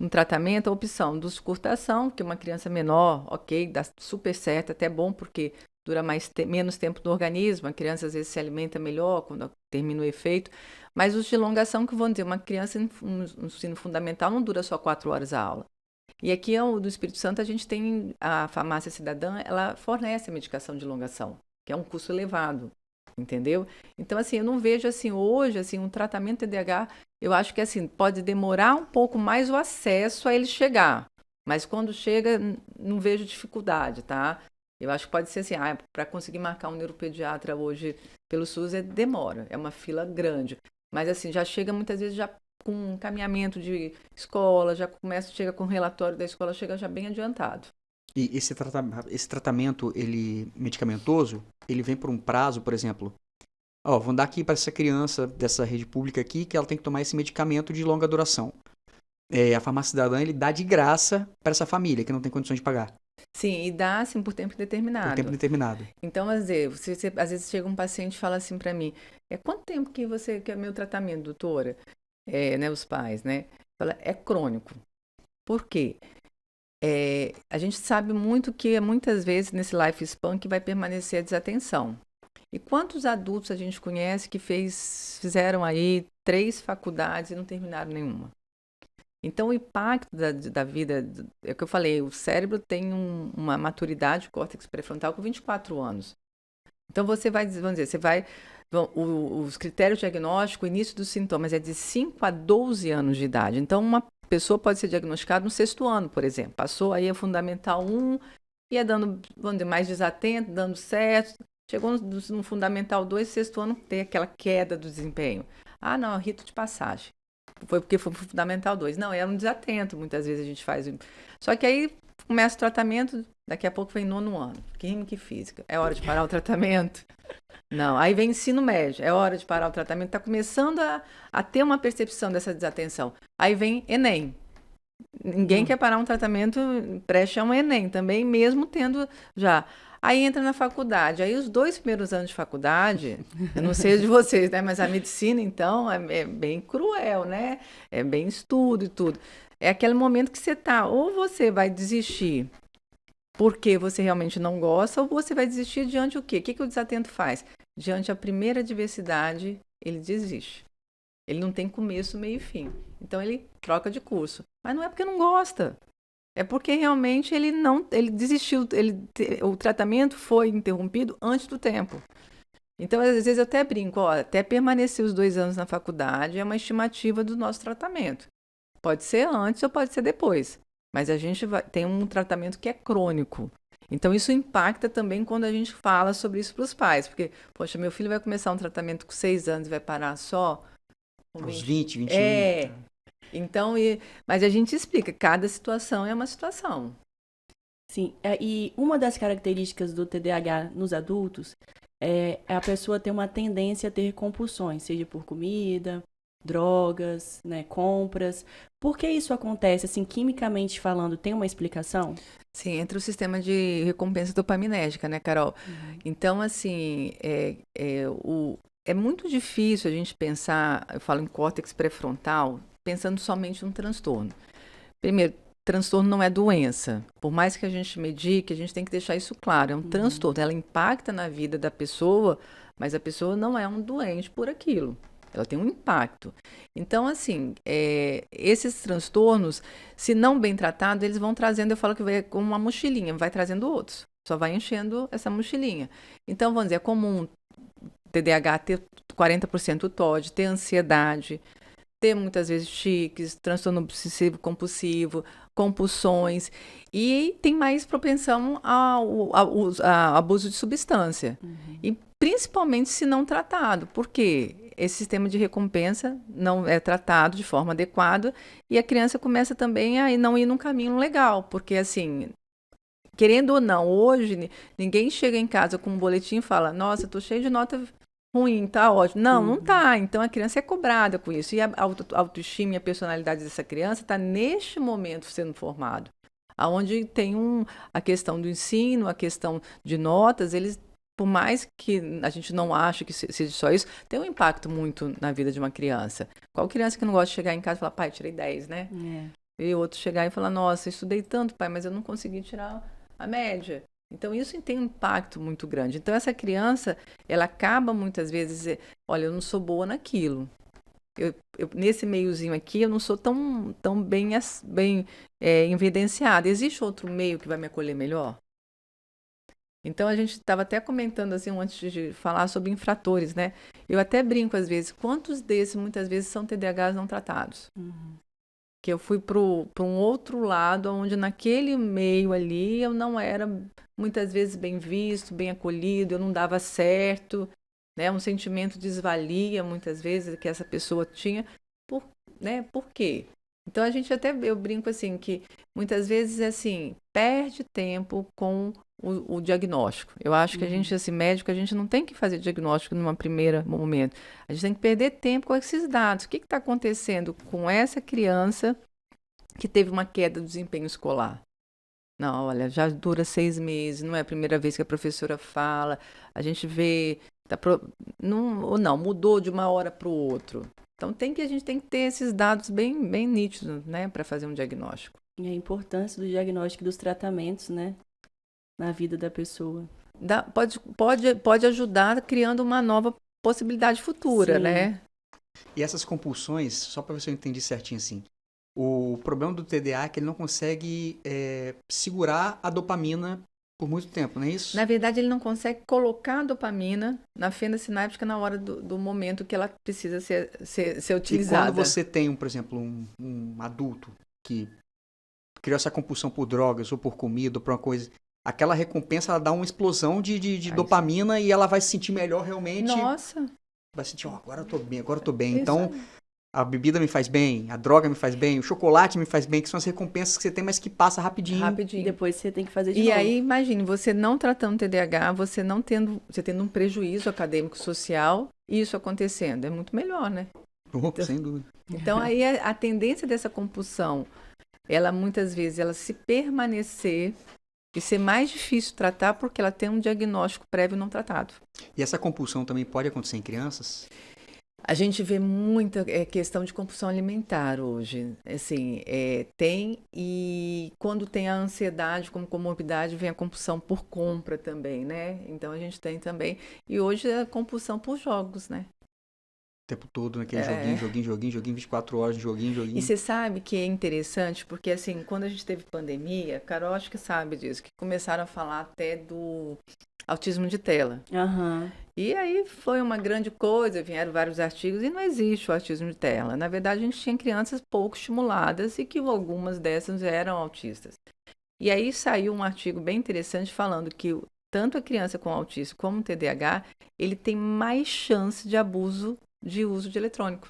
um tratamento, a opção dos curtação, que uma criança menor, ok, dá super certo, até bom porque dura menos tempo no organismo, a criança às vezes se alimenta melhor quando termina o efeito, mas os de longação, que vão dizer, uma criança no ensino fundamental não dura só 4 horas a aula. E aqui do Espírito Santo a gente tem a farmácia cidadã, ela fornece a medicação de longação, que é um custo elevado, entendeu? Então, assim, eu não vejo, assim, hoje, assim, um tratamento TDAH, eu acho que, assim, pode demorar um pouco mais o acesso a ele chegar, mas quando chega, não vejo dificuldade, tá? Eu acho que pode ser assim, para conseguir marcar um neuropediatra hoje pelo SUS demora, é uma fila grande, mas, assim, já chega muitas vezes já com um encaminhamento de escola, chega com o relatório da escola, chega já bem adiantado. E esse tratamento, ele medicamentoso, ele vem por um prazo, por exemplo, vão dar aqui para essa criança dessa rede pública aqui que ela tem que tomar esse medicamento de longa duração. A farmácia cidadã, ele dá de graça para essa família que não tem condições de pagar. Sim, e dá assim por tempo determinado. Por tempo determinado. Então, às vezes chega um paciente e fala assim para mim, quanto tempo que você quer meu tratamento, doutora? Né, os pais, né? Fala, é crônico. Por quê? A gente sabe muito que muitas vezes nesse lifespan que vai permanecer a desatenção. E quantos adultos a gente conhece que fizeram aí 3 faculdades e não terminaram nenhuma? Então, o impacto da vida, é o que eu falei, o cérebro tem uma maturidade, córtex pré-frontal, com 24 anos. Então, vamos dizer, os critérios diagnósticos, o início dos sintomas é de 5 a 12 anos de idade. Então, uma pessoa pode ser diagnosticada no 6º ano, por exemplo. Passou aí a Fundamental 1, ia dando, vamos dizer, mais desatento, dando certo. Chegou no Fundamental 2, 6º ano, tem aquela queda do desempenho. Não, é um rito de passagem. Foi porque foi Fundamental 2. Não, é um desatento, muitas vezes a gente faz. Só que aí começa o tratamento, daqui a pouco vem 9º ano. Química e física. É hora de parar o tratamento? Não. Aí vem ensino médio. É hora de parar o tratamento. Está começando a ter uma percepção dessa desatenção. Aí vem Enem. Ninguém quer parar um tratamento, preste a um Enem também, mesmo tendo já. Aí entra na faculdade. Aí os 2 primeiros anos de faculdade, eu não sei de vocês, né? Mas a medicina, então, é bem cruel, né? É bem estudo e tudo. É aquele momento que você ou você vai desistir porque você realmente não gosta, ou você vai desistir diante o quê? O que o desatento faz? Diante a primeira adversidade, ele desiste. Ele não tem começo, meio e fim. Então, ele troca de curso. Mas não é porque não gosta. É porque realmente ele desistiu, o tratamento foi interrompido antes do tempo. Então, às vezes eu até brinco, até permanecer os 2 anos na faculdade é uma estimativa do nosso tratamento. Pode ser antes ou pode ser depois, mas a gente tem um tratamento que é crônico. Então, isso impacta também quando a gente fala sobre isso para os pais, porque, poxa, meu filho vai começar um tratamento com 6 anos e vai parar só aos 20, 21. Então, mas a gente explica, cada situação é uma situação. Sim, e uma das características do TDAH nos adultos é a pessoa ter uma tendência a ter compulsões, seja por comida, drogas, né, compras. Por que isso acontece, assim, quimicamente falando, tem uma explicação? Sim, entra o sistema de recompensa dopaminérgica, né, Carol? Então, assim, é muito difícil a gente pensar, eu falo em córtex pré-frontal, pensando somente no transtorno. Primeiro, transtorno não é doença. Por mais que a gente medique, a gente tem que deixar isso claro. É um transtorno. Ela impacta na vida da pessoa, mas a pessoa não é um doente por aquilo. Ela tem um impacto. Então, assim, esses transtornos, se não bem tratados, eles vão trazendo, eu falo que vai como uma mochilinha, vai trazendo outros. Só vai enchendo essa mochilinha. Então, vamos dizer, é comum TDAH ter 40% TOD, ter ansiedade, ter muitas vezes tiques, transtorno obsessivo compulsivo, compulsões, e tem mais propensão ao abuso de substância. E principalmente se não tratado, porque esse sistema de recompensa não é tratado de forma adequada e a criança começa também a não ir num caminho legal, porque assim, querendo ou não, hoje ninguém chega em casa com um boletim e fala, nossa, tô cheio de nota ruim, tá ótimo. Não, não tá. Então a criança é cobrada com isso. E a autoestima e a personalidade dessa criança está neste momento sendo formado. Onde tem a questão do ensino, a questão de notas, eles, por mais que a gente não ache que seja só isso, tem um impacto muito na vida de uma criança. Qual criança que não gosta de chegar em casa e falar, pai, tirei 10, né? E outro chegar e falar, nossa, estudei tanto, pai, mas eu não consegui tirar a média. Então, isso tem um impacto muito grande. Então, essa criança, ela acaba muitas vezes, olha, eu não sou boa naquilo. Nesse meiozinho aqui, eu não sou tão bem evidenciada. Existe outro meio que vai me acolher melhor? Então, a gente estava até comentando, assim, antes de falar sobre infratores, né? Eu até brinco, às vezes, quantos desses, muitas vezes, são TDAHs não tratados? Que eu fui para um outro lado, onde naquele meio ali eu não era muitas vezes bem visto, bem acolhido, eu não dava certo, né? Um sentimento de desvalia muitas vezes que essa pessoa tinha, por quê? Então eu brinco assim que muitas vezes assim perde tempo com o diagnóstico. Eu acho que a gente, assim, médico, a gente não tem que fazer diagnóstico num primeiro momento. A gente tem que perder tempo com esses dados. O que está acontecendo com essa criança que teve uma queda do desempenho escolar? Não, olha, já dura 6 meses, não é a primeira vez que a professora fala, a gente vê, não, mudou de uma hora para o outro. Então a gente tem que ter esses dados bem, bem nítidos, né, para fazer um diagnóstico. E a importância do diagnóstico e dos tratamentos, né, na vida da pessoa. Pode ajudar criando uma nova possibilidade futura, Sim. né? E essas compulsões, só para ver se eu entendi certinho assim, o problema do TDA é que ele não consegue segurar a dopamina por muito tempo, não é isso? Na verdade, ele não consegue colocar a dopamina na fenda sináptica na hora do momento que ela precisa ser utilizada. E quando você tem, por exemplo, um adulto que criou essa compulsão por drogas ou por comida ou por uma coisa, aquela recompensa ela dá uma explosão de dopamina e ela vai se sentir melhor realmente. Nossa! Vai sentir, agora eu tô bem. Então, a bebida me faz bem, a droga me faz bem, o chocolate me faz bem, que são as recompensas que você tem, mas que passa rapidinho. E depois você tem que fazer de novo. E aí, imagine, você não tratando TDAH, você tendo um prejuízo acadêmico social, e isso acontecendo. É muito melhor, né? Sem dúvida. Então, aí a tendência dessa compulsão, ela muitas vezes, ela se permanecer e ser mais difícil tratar porque ela tem um diagnóstico prévio não tratado. E essa compulsão também pode acontecer em crianças? A gente vê muita questão de compulsão alimentar hoje. Assim, tem, e quando tem a ansiedade como comorbidade, vem a compulsão por compra também, né? Então a gente tem também. E hoje é a compulsão por jogos, né? O tempo todo, naquele joguinho, 24 horas de joguinho. E você sabe que é interessante, porque assim, quando a gente teve pandemia, Carol acho que sabe disso, que começaram a falar até do autismo de tela. E aí foi uma grande coisa, vieram vários artigos e não existe o autismo de tela. Na verdade, a gente tinha crianças pouco estimuladas e que algumas dessas eram autistas. E aí saiu um artigo bem interessante falando que tanto a criança com autismo como o TDAH, ele tem mais chance de abuso de uso de eletrônico.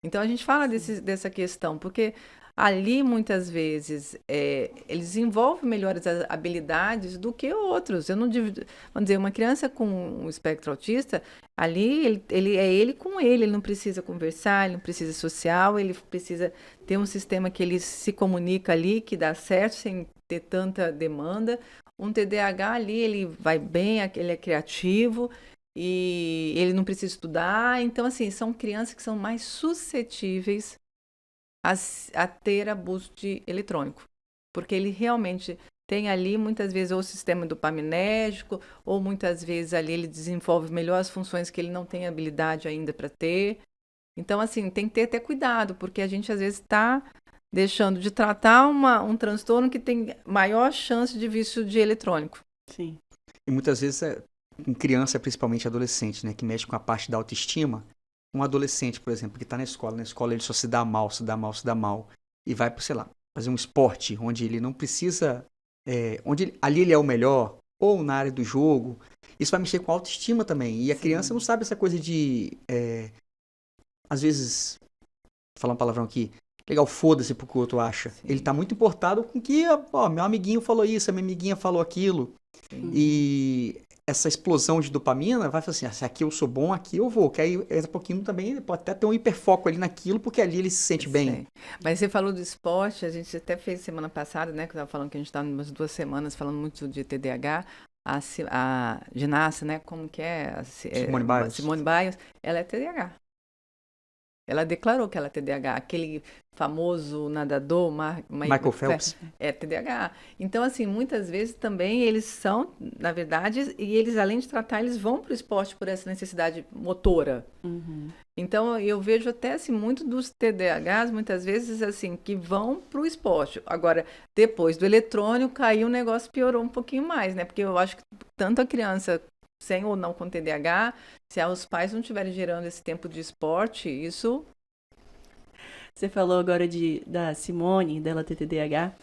Então a gente fala dessa questão, porque ali, muitas vezes, eles desenvolvem melhores habilidades do que outros. Eu não divido, vamos dizer, uma criança com um espectro autista, ali, ele é ele com ele não precisa conversar, ele não precisa social, ele precisa ter um sistema que ele se comunica ali, que dá certo, sem ter tanta demanda. Um TDAH ali, ele vai bem, ele é criativo, e ele não precisa estudar. Então, assim, são crianças que são mais suscetíveis a ter abuso de eletrônico, porque ele realmente tem ali, muitas vezes, ou o sistema dopaminérgico, ou muitas vezes ali ele desenvolve melhor as funções que ele não tem habilidade ainda para ter. Então, assim, tem que ter até cuidado, porque a gente, às vezes, está deixando de tratar um transtorno que tem maior chance de vício de eletrônico. Sim. E muitas vezes, em criança, principalmente adolescente, né, que mexe com a parte da autoestima, um adolescente, por exemplo, que está na escola ele só se dá mal, e vai para, sei lá, fazer um esporte onde ele não precisa, ali ele é o melhor, ou na área do jogo, isso vai mexer com a autoestima também. E a criança não sabe essa coisa de, às vezes, vou falar um palavrão aqui, legal, foda-se pro que o outro acha. Sim. Ele tá muito importado com que, meu amiguinho falou isso, a minha amiguinha falou aquilo. Sim. E essa explosão de dopamina vai falar assim, se aqui eu sou bom, aqui eu vou. Que aí, um pouquinho também, pode até ter um hiperfoco ali naquilo, porque ali ele se sente bem. Mas você falou do esporte, a gente até fez semana passada, né, que eu estava falando que a gente está umas 2 semanas falando muito de TDAH, a ginasta, né, como que é? Simone Biles, ela é TDAH. Ela declarou que ela é TDAH. Aquele famoso nadador, Michael Phelps, é TDAH. Então, assim, muitas vezes também eles são, na verdade, e eles, além de tratar, eles vão para o esporte por essa necessidade motora. Uhum. Então, eu vejo até, assim, muito dos TDAHs, muitas vezes, assim, que vão para o esporte. Agora, depois do eletrônico, aí o negócio piorou um pouquinho mais, né? Porque eu acho que tanto a criança sem ou não com TDAH, se os pais não estiverem gerando esse tempo de esporte, isso... Você falou agora da Simone, dela ter TDAH.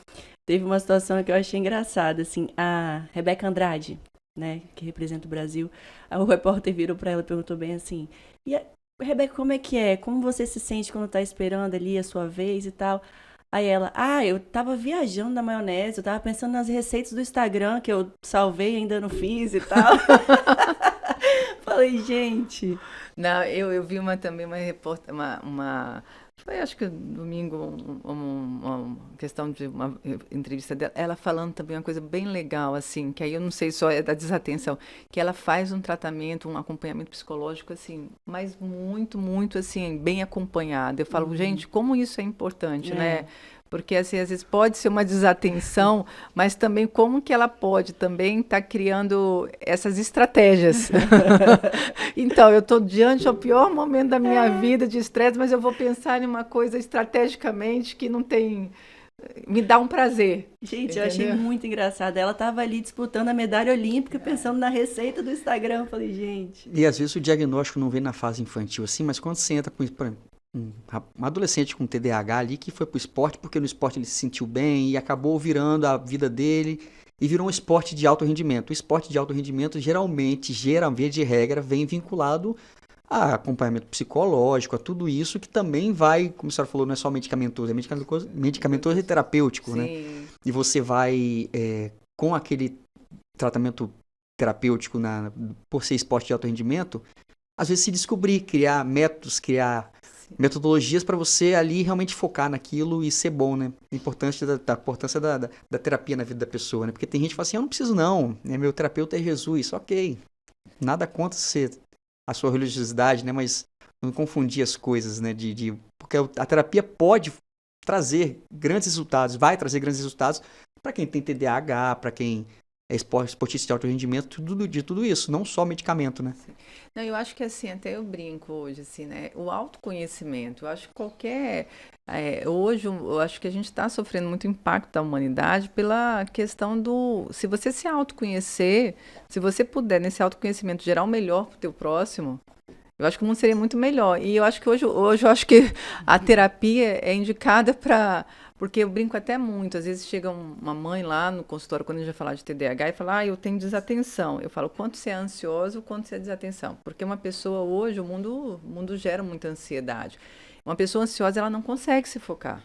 Teve uma situação que eu achei engraçada, assim, a Rebeca Andrade, né, que representa o Brasil, o repórter virou pra ela e perguntou bem assim, e Rebeca, como é que é? Como você se sente quando tá esperando ali a sua vez e tal? Aí ela, eu tava viajando na maionese, eu tava pensando nas receitas do Instagram que eu salvei e ainda não fiz e tal. Falei, gente... Não, eu vi também uma repórter, foi acho que domingo, uma questão de uma entrevista dela, ela falando também uma coisa bem legal, assim, que aí eu não sei só é da desatenção, que ela faz um tratamento, um acompanhamento psicológico, assim, mas muito, muito, assim, bem acompanhado. Eu falo, gente, como isso é importante, né? Porque, assim, às vezes pode ser uma desatenção, mas também como que ela pode também estar criando essas estratégias. Então, eu estou diante ao pior momento da minha vida de estresse, mas eu vou pensar em uma coisa estrategicamente que não tem... Me dá um prazer. Gente, entendeu? Eu achei muito engraçada. Ela estava ali disputando a medalha olímpica, pensando na receita do Instagram. Eu falei, gente... E às vezes o diagnóstico não vem na fase infantil assim, mas quando você entra com... um adolescente com TDAH ali que foi pro esporte porque no esporte ele se sentiu bem e acabou virando a vida dele e virou um esporte de alto rendimento. O esporte de alto rendimento geralmente, de regra, vem vinculado a acompanhamento psicológico, a tudo isso que também vai, como a senhora falou, não é só medicamentoso, é medicamentoso e terapêutico, Sim. Né? E você vai, com aquele tratamento terapêutico por ser esporte de alto rendimento, às vezes se descobrir, criar métodos, metodologias para você ali realmente focar naquilo e ser bom, né? A importância da terapia na vida da pessoa, né? Porque tem gente que fala assim, eu não preciso não, né? Meu terapeuta é Jesus, ok. Nada contra a sua religiosidade, né? Mas não confundir as coisas, né? Porque a terapia pode trazer grandes resultados, vai trazer grandes resultados para quem tem TDAH, para quem é esportista de alto rendimento, de tudo isso, não só medicamento, né? Não, eu acho que assim, até eu brinco hoje, assim, né? O autoconhecimento, eu acho que hoje, eu acho que a gente está sofrendo muito impacto da humanidade pela questão se você se autoconhecer, se você puder, nesse autoconhecimento, gerar o melhor para o teu próximo, eu acho que o mundo seria muito melhor. E eu acho que hoje eu acho que a terapia é indicada porque eu brinco até muito, às vezes chega uma mãe lá no consultório, quando a gente vai falar de TDAH, e fala, eu tenho desatenção. Eu falo, quanto você é ansioso, quanto você é desatenção. Porque uma pessoa hoje, o mundo gera muita ansiedade. Uma pessoa ansiosa, ela não consegue se focar.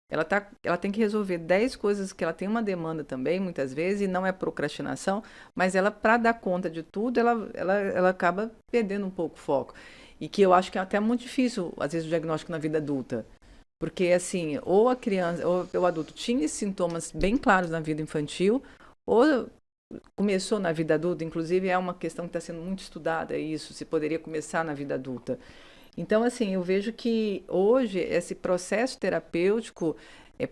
ela tem que resolver 10 coisas que ela tem uma demanda também, muitas vezes, e não é procrastinação, mas ela, para dar conta de tudo, ela acaba perdendo um pouco o foco. E que eu acho que é até muito difícil, às vezes, o diagnóstico na vida adulta. Porque, assim, ou a criança, ou o adulto tinha esses sintomas bem claros na vida infantil, ou começou na vida adulta, inclusive é uma questão que está sendo muito estudada, isso, se poderia começar na vida adulta. Então, assim, eu vejo que hoje esse processo terapêutico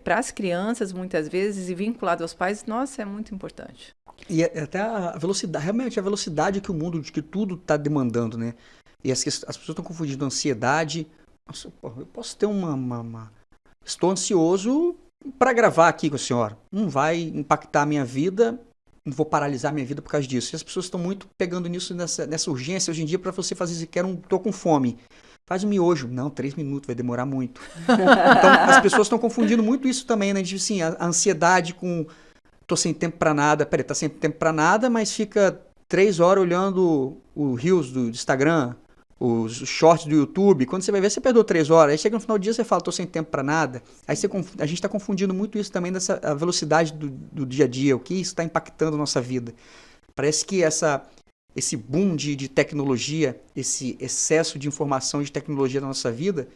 para as crianças, muitas vezes, e vinculado aos pais, nossa, é muito importante. E até a velocidade, realmente a velocidade que o mundo, que tudo está demandando, né? E as pessoas estão confundindo ansiedade. Nossa, eu posso ter Estou ansioso para gravar aqui com a senhora. Não vai impactar a minha vida, não vou paralisar a minha vida por causa disso. E as pessoas estão muito pegando nisso, nessa urgência. Hoje em dia, para você fazer isso, tô com fome. Faz um miojo. Não, 3 minutos, vai demorar muito. Então, as pessoas estão confundindo muito isso também, né? Tipo assim, a ansiedade com tô sem tempo para nada. Peraí, tá sem tempo para nada, mas fica 3 horas olhando o Reels do Instagram, os shorts do YouTube. Quando você vai ver, você perdeu 3 horas. Aí chega no final do dia, você fala, tô sem tempo para nada. Aí a gente está confundindo muito isso também, a velocidade do dia a dia, o que isso está impactando a nossa vida. Parece que esse boom de tecnologia, esse excesso de informação de tecnologia na nossa vida,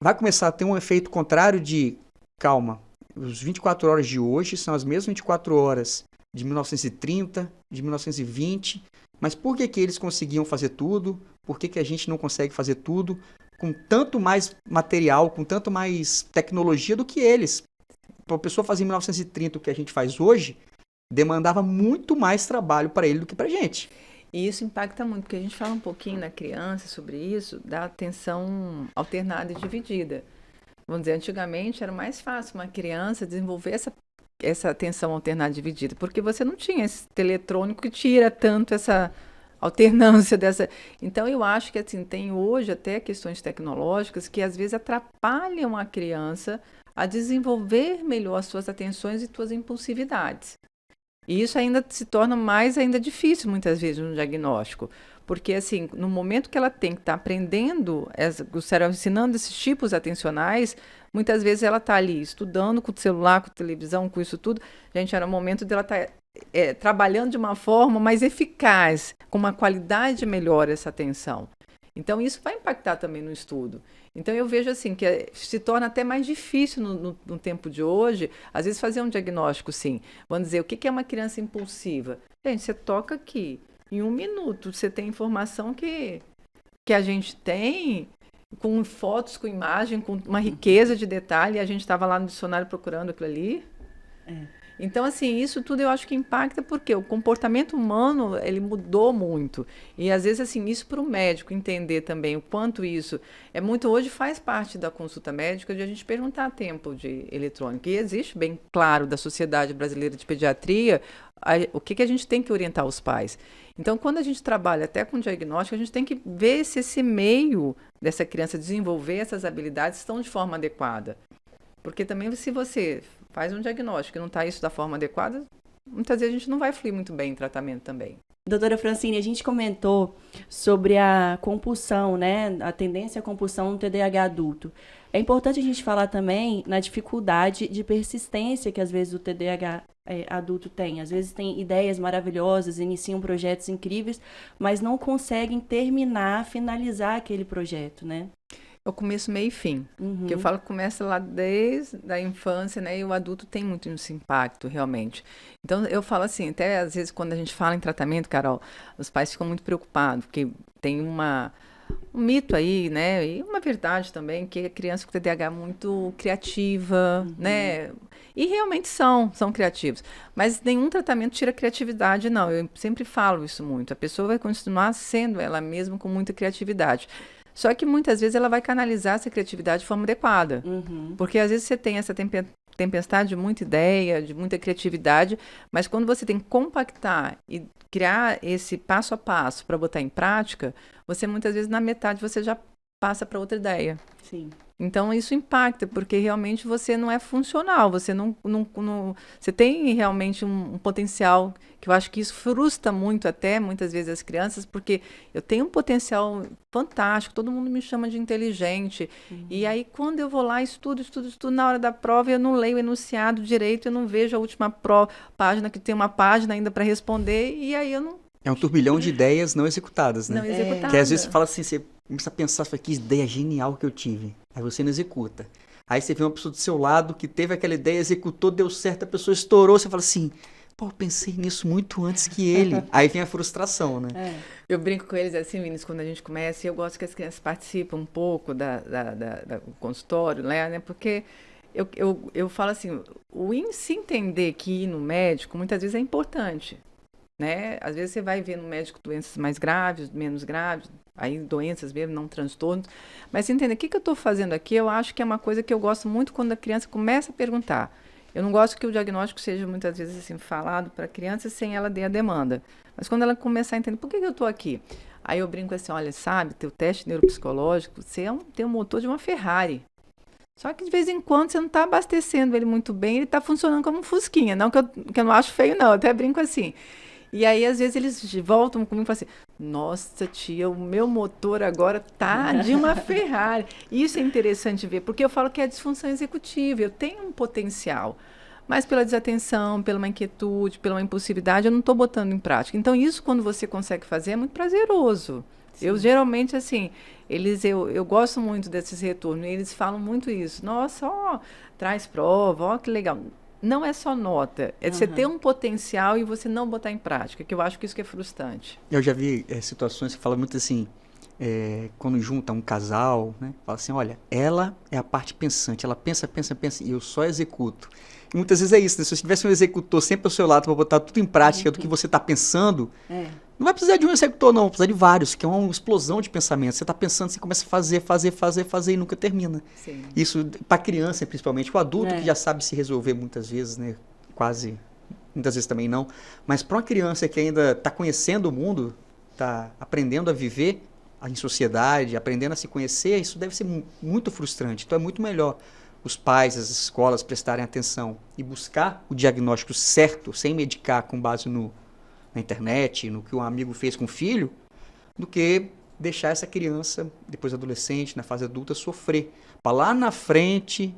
vai começar a ter um efeito contrário de, calma, os 24 horas de hoje são as mesmas 24 horas de 1930, de 1920, mas por que eles conseguiam fazer tudo? Por que a gente não consegue fazer tudo com tanto mais material, com tanto mais tecnologia do que eles? Para a pessoa fazer em 1930 o que a gente faz hoje, demandava muito mais trabalho para ele do que para a gente. E isso impacta muito, porque a gente fala um pouquinho na criança sobre isso, da atenção alternada e dividida. Vamos dizer, antigamente era mais fácil uma criança desenvolver essa atenção alternada e dividida, porque você não tinha esse eletrônico que tira tanto essa alternância dessa. Então, eu acho que assim, tem hoje até questões tecnológicas que às vezes atrapalham a criança a desenvolver melhor as suas atenções e suas impulsividades. E isso ainda se torna mais ainda difícil, muitas vezes, no diagnóstico. Porque, assim, no momento que ela tem que estar aprendendo, o cérebro ensinando esses tipos atencionais, muitas vezes ela está ali estudando com o celular, com a televisão, com isso tudo. Gente, era o momento dela estar trabalhando de uma forma mais eficaz, com uma qualidade melhor essa atenção. Então, isso vai impactar também no estudo. Então, eu vejo assim, que se torna até mais difícil no tempo de hoje, às vezes fazer um diagnóstico, sim. Vamos dizer, o que é uma criança impulsiva? Gente, você toca aqui, em 1 minuto, você tem informação que a gente tem, com fotos, com imagem, com uma riqueza de detalhe, e a gente estava lá no dicionário procurando aquilo ali. Então, assim, isso tudo eu acho que impacta porque o comportamento humano, ele mudou muito. E, às vezes, assim, isso para o médico entender também o quanto isso é muito... Hoje faz parte da consulta médica de a gente perguntar tempo de eletrônico. E existe, bem claro, da Sociedade Brasileira de Pediatria, o que a gente tem que orientar os pais. Então, quando a gente trabalha até com diagnóstico, a gente tem que ver se esse meio dessa criança desenvolver essas habilidades estão de forma adequada. Porque também, se você faz um diagnóstico e não está isso da forma adequada, muitas vezes a gente não vai fluir muito bem em tratamento também. Doutora Francine, a gente comentou sobre a compulsão, né? A tendência à compulsão no TDAH adulto. É importante a gente falar também na dificuldade de persistência que às vezes o TDAH adulto tem. Às vezes tem ideias maravilhosas, iniciam projetos incríveis, mas não conseguem finalizar aquele projeto, né? O começo, meio e fim. Que eu falo que começa lá desde a infância, né? E o adulto tem muito esse impacto, realmente. Então, eu falo assim, até às vezes quando a gente fala em tratamento, Carol, os pais ficam muito preocupados, porque tem um mito aí, né? E uma verdade também, que a criança com TDAH é muito criativa, né? E realmente são criativos. Mas nenhum tratamento tira a criatividade, não. Eu sempre falo isso muito. A pessoa vai continuar sendo ela mesma com muita criatividade. Só que muitas vezes ela vai canalizar essa criatividade de forma adequada. Porque às vezes você tem essa tempestade de muita ideia, de muita criatividade, mas quando você tem que compactar e criar esse passo a passo para botar em prática, você muitas vezes na metade você já passa para outra ideia. Sim. Então, isso impacta, porque realmente você não é funcional, você você tem realmente um potencial, que eu acho que isso frustra muito até, muitas vezes, as crianças, porque eu tenho um potencial fantástico, todo mundo me chama de inteligente, e aí quando eu vou lá, estudo, na hora da prova, eu não leio o enunciado direito, eu não vejo a última página, que tem uma página ainda para responder, e aí eu não... É um turbilhão de ideias não executadas, né? Não executada. Que às vezes você fala assim, você começa a pensar, você fala, que ideia genial que eu tive. Aí você não executa. Aí você vê uma pessoa do seu lado que teve aquela ideia, executou, deu certo, a pessoa estourou, você fala assim, pô, eu pensei nisso muito antes que ele. Aí vem a frustração, né? Eu brinco com eles assim, Vinícius, quando a gente começa, e eu gosto que as crianças participem um pouco do consultório, né? Porque eu falo assim, se entender que ir no médico, muitas vezes é importante. Né? Às vezes você vai ver no médico doenças mais graves, menos graves, aí doenças mesmo, não transtornos. Mas você entende, o que eu estou fazendo aqui? Eu acho que é uma coisa que eu gosto muito quando a criança começa a perguntar. Eu não gosto que o diagnóstico seja muitas vezes assim falado para a criança sem ela dar a demanda. Mas quando ela começar a entender, por que eu estou aqui? Aí eu brinco assim, olha, sabe, teu teste neuropsicológico, você tem um motor de uma Ferrari. Só que de vez em quando você não está abastecendo ele muito bem, ele está funcionando como um fusquinha. Não que eu não acho feio, não, eu até brinco assim. E aí, às vezes, eles voltam comigo e falam assim, nossa, tia, o meu motor agora tá de uma Ferrari. Isso é interessante ver, porque eu falo que é a disfunção executiva, eu tenho um potencial, mas pela desatenção, pela uma inquietude, pela uma impulsividade, eu não estou botando em prática. Então, isso, quando você consegue fazer, é muito prazeroso. Sim. Eu, geralmente, assim, eu gosto muito desses retornos, e eles falam muito isso. Nossa, ó, traz prova, ó, que legal. Não é só nota, é você ter um potencial e você não botar em prática, que eu acho que isso que é frustrante. Eu já vi situações que falam muito assim, quando junta um casal, né? Fala assim, olha, ela é a parte pensante, ela pensa, e eu só executo. E muitas vezes é isso, né? Se você tivesse um executor sempre ao seu lado para botar tudo em prática do que você está pensando, não vai precisar de um executor não, vai precisar de vários, que é uma explosão de pensamentos. Você está pensando, você começa a fazer e nunca termina. Sim. Isso para criança, principalmente, o adulto que já sabe se resolver muitas vezes, né? Muitas vezes também não. Mas para uma criança que ainda está conhecendo o mundo, está aprendendo a viver em sociedade, aprendendo a se conhecer, isso deve ser muito frustrante. Então é muito melhor os pais, as escolas prestarem atenção e buscar o diagnóstico certo, sem medicar com base na internet, no que um amigo fez com o filho, do que deixar essa criança, depois adolescente, na fase adulta, sofrer. Para lá na frente,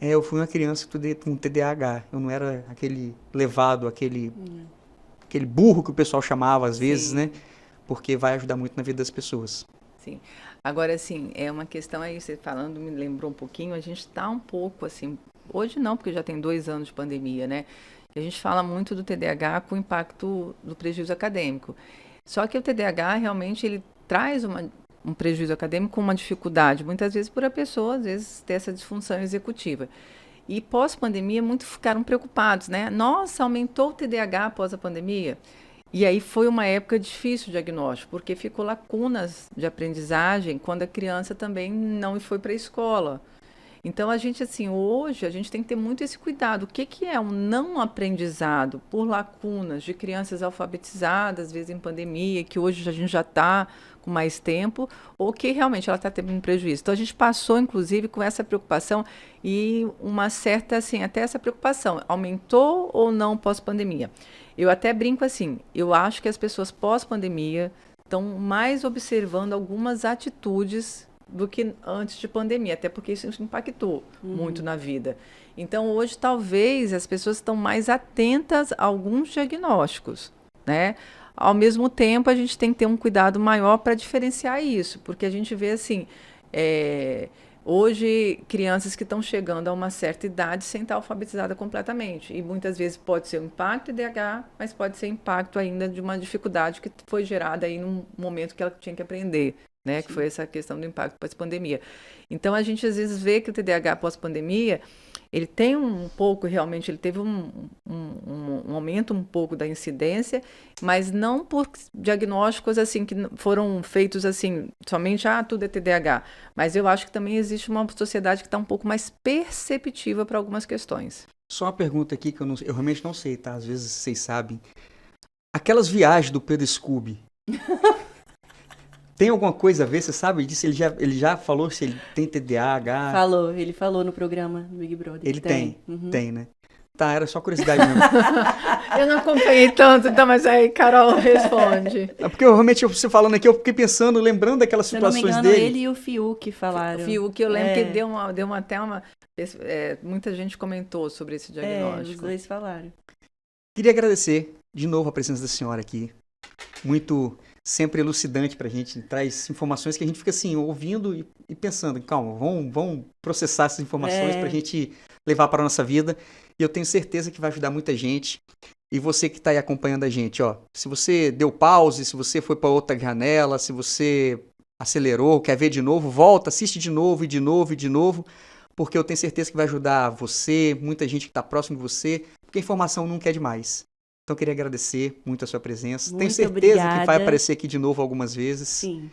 eu fui uma criança com TDAH. Eu não era aquele levado, aquele burro que o pessoal chamava às vezes, né? Porque vai ajudar muito na vida das pessoas. Sim. Agora, assim, é uma questão aí, você falando, me lembrou um pouquinho, a gente está um pouco, assim, hoje não, porque já tem 2 anos de pandemia, né? A gente fala muito do TDAH com o impacto do prejuízo acadêmico. Só que o TDAH, realmente, ele traz um prejuízo acadêmico com uma dificuldade, muitas vezes por a pessoa, às vezes, ter essa disfunção executiva. E pós-pandemia, muitos ficaram preocupados, né? Nossa, aumentou o TDAH após a pandemia? E aí foi uma época difícil o diagnóstico, porque ficou lacunas de aprendizagem quando a criança também não foi para a escola. Então, a gente, assim, hoje, a gente tem que ter muito esse cuidado. O que é um não aprendizado por lacunas de crianças alfabetizadas, às vezes em pandemia, que hoje a gente já está com mais tempo, ou que realmente ela está tendo um prejuízo. Então, a gente passou, inclusive, com essa preocupação e uma certa, assim, até essa preocupação. Aumentou ou não pós-pandemia? Eu até brinco assim, eu acho que as pessoas pós-pandemia estão mais observando algumas atitudes do que antes de pandemia, até porque isso impactou muito na vida. Então, hoje, talvez, as pessoas estão mais atentas a alguns diagnósticos, né? Ao mesmo tempo, a gente tem que ter um cuidado maior para diferenciar isso, porque a gente vê, assim, hoje, crianças que estão chegando a uma certa idade sem estar alfabetizada completamente. E muitas vezes pode ser um impacto IDH, mas pode ser impacto ainda de uma dificuldade que foi gerada aí num momento que ela tinha que aprender. Né, que foi essa questão do impacto pós-pandemia. Então, a gente às vezes vê que o TDAH pós-pandemia, ele tem realmente, ele teve um aumento um pouco da incidência, mas não por diagnósticos assim, que foram feitos assim, somente, tudo é TDAH. Mas eu acho que também existe uma sociedade que está um pouco mais perceptiva para algumas questões. Só uma pergunta aqui que eu realmente não sei, tá? Às vezes vocês sabem. Aquelas viagens do Pedro Scooby... Tem alguma coisa a ver, você sabe disso? Ele já falou se ele tem TDAH? Ele falou no programa do Big Brother. Ele tem, Uhum. tem, né? Tá, era só curiosidade mesmo. Eu não acompanhei tanto, então, mas aí Carol responde. É porque realmente, você falando aqui, eu fiquei pensando, lembrando daquelas Se eu não me situações engano, dele. ele e o Fiuk falaram. O Fiuk, eu lembro É. que deu até uma... muita gente comentou sobre esse Os diagnóstico. dois falaram. Queria agradecer de novo a presença da senhora aqui. Muito sempre elucidante pra gente, traz informações que a gente fica assim, ouvindo e pensando, calma, vamos processar essas informações pra gente levar para a nossa vida. E eu tenho certeza que vai ajudar muita gente. E você que está aí acompanhando a gente, ó, se você deu pause, se você foi para outra janela, se você acelerou, quer ver de novo, volta, assiste de novo e de novo e de novo, porque eu tenho certeza que vai ajudar você, muita gente que está próximo de você, porque a informação nunca é demais. Então, eu queria agradecer muito a sua presença. Muito Tenho certeza obrigada. que vai aparecer aqui de novo algumas vezes. Sim.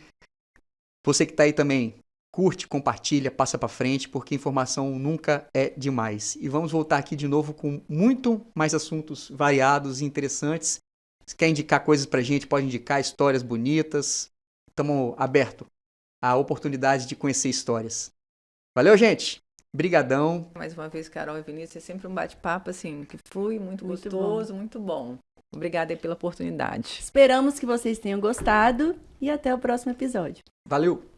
Você que está aí também, curte, compartilha, passa para frente, porque informação nunca é demais. E vamos voltar aqui de novo com muito mais assuntos variados e interessantes. Se quer indicar coisas para a gente, pode indicar histórias bonitas. Estamos abertos a oportunidade de conhecer histórias. Valeu, gente! Brigadão. Mais uma vez, Carol e Vinícius, é sempre um bate-papo, assim, que flui, muito Muito gostoso, muito bom. Obrigada aí pela oportunidade. Esperamos que vocês tenham gostado e até o próximo episódio. Valeu!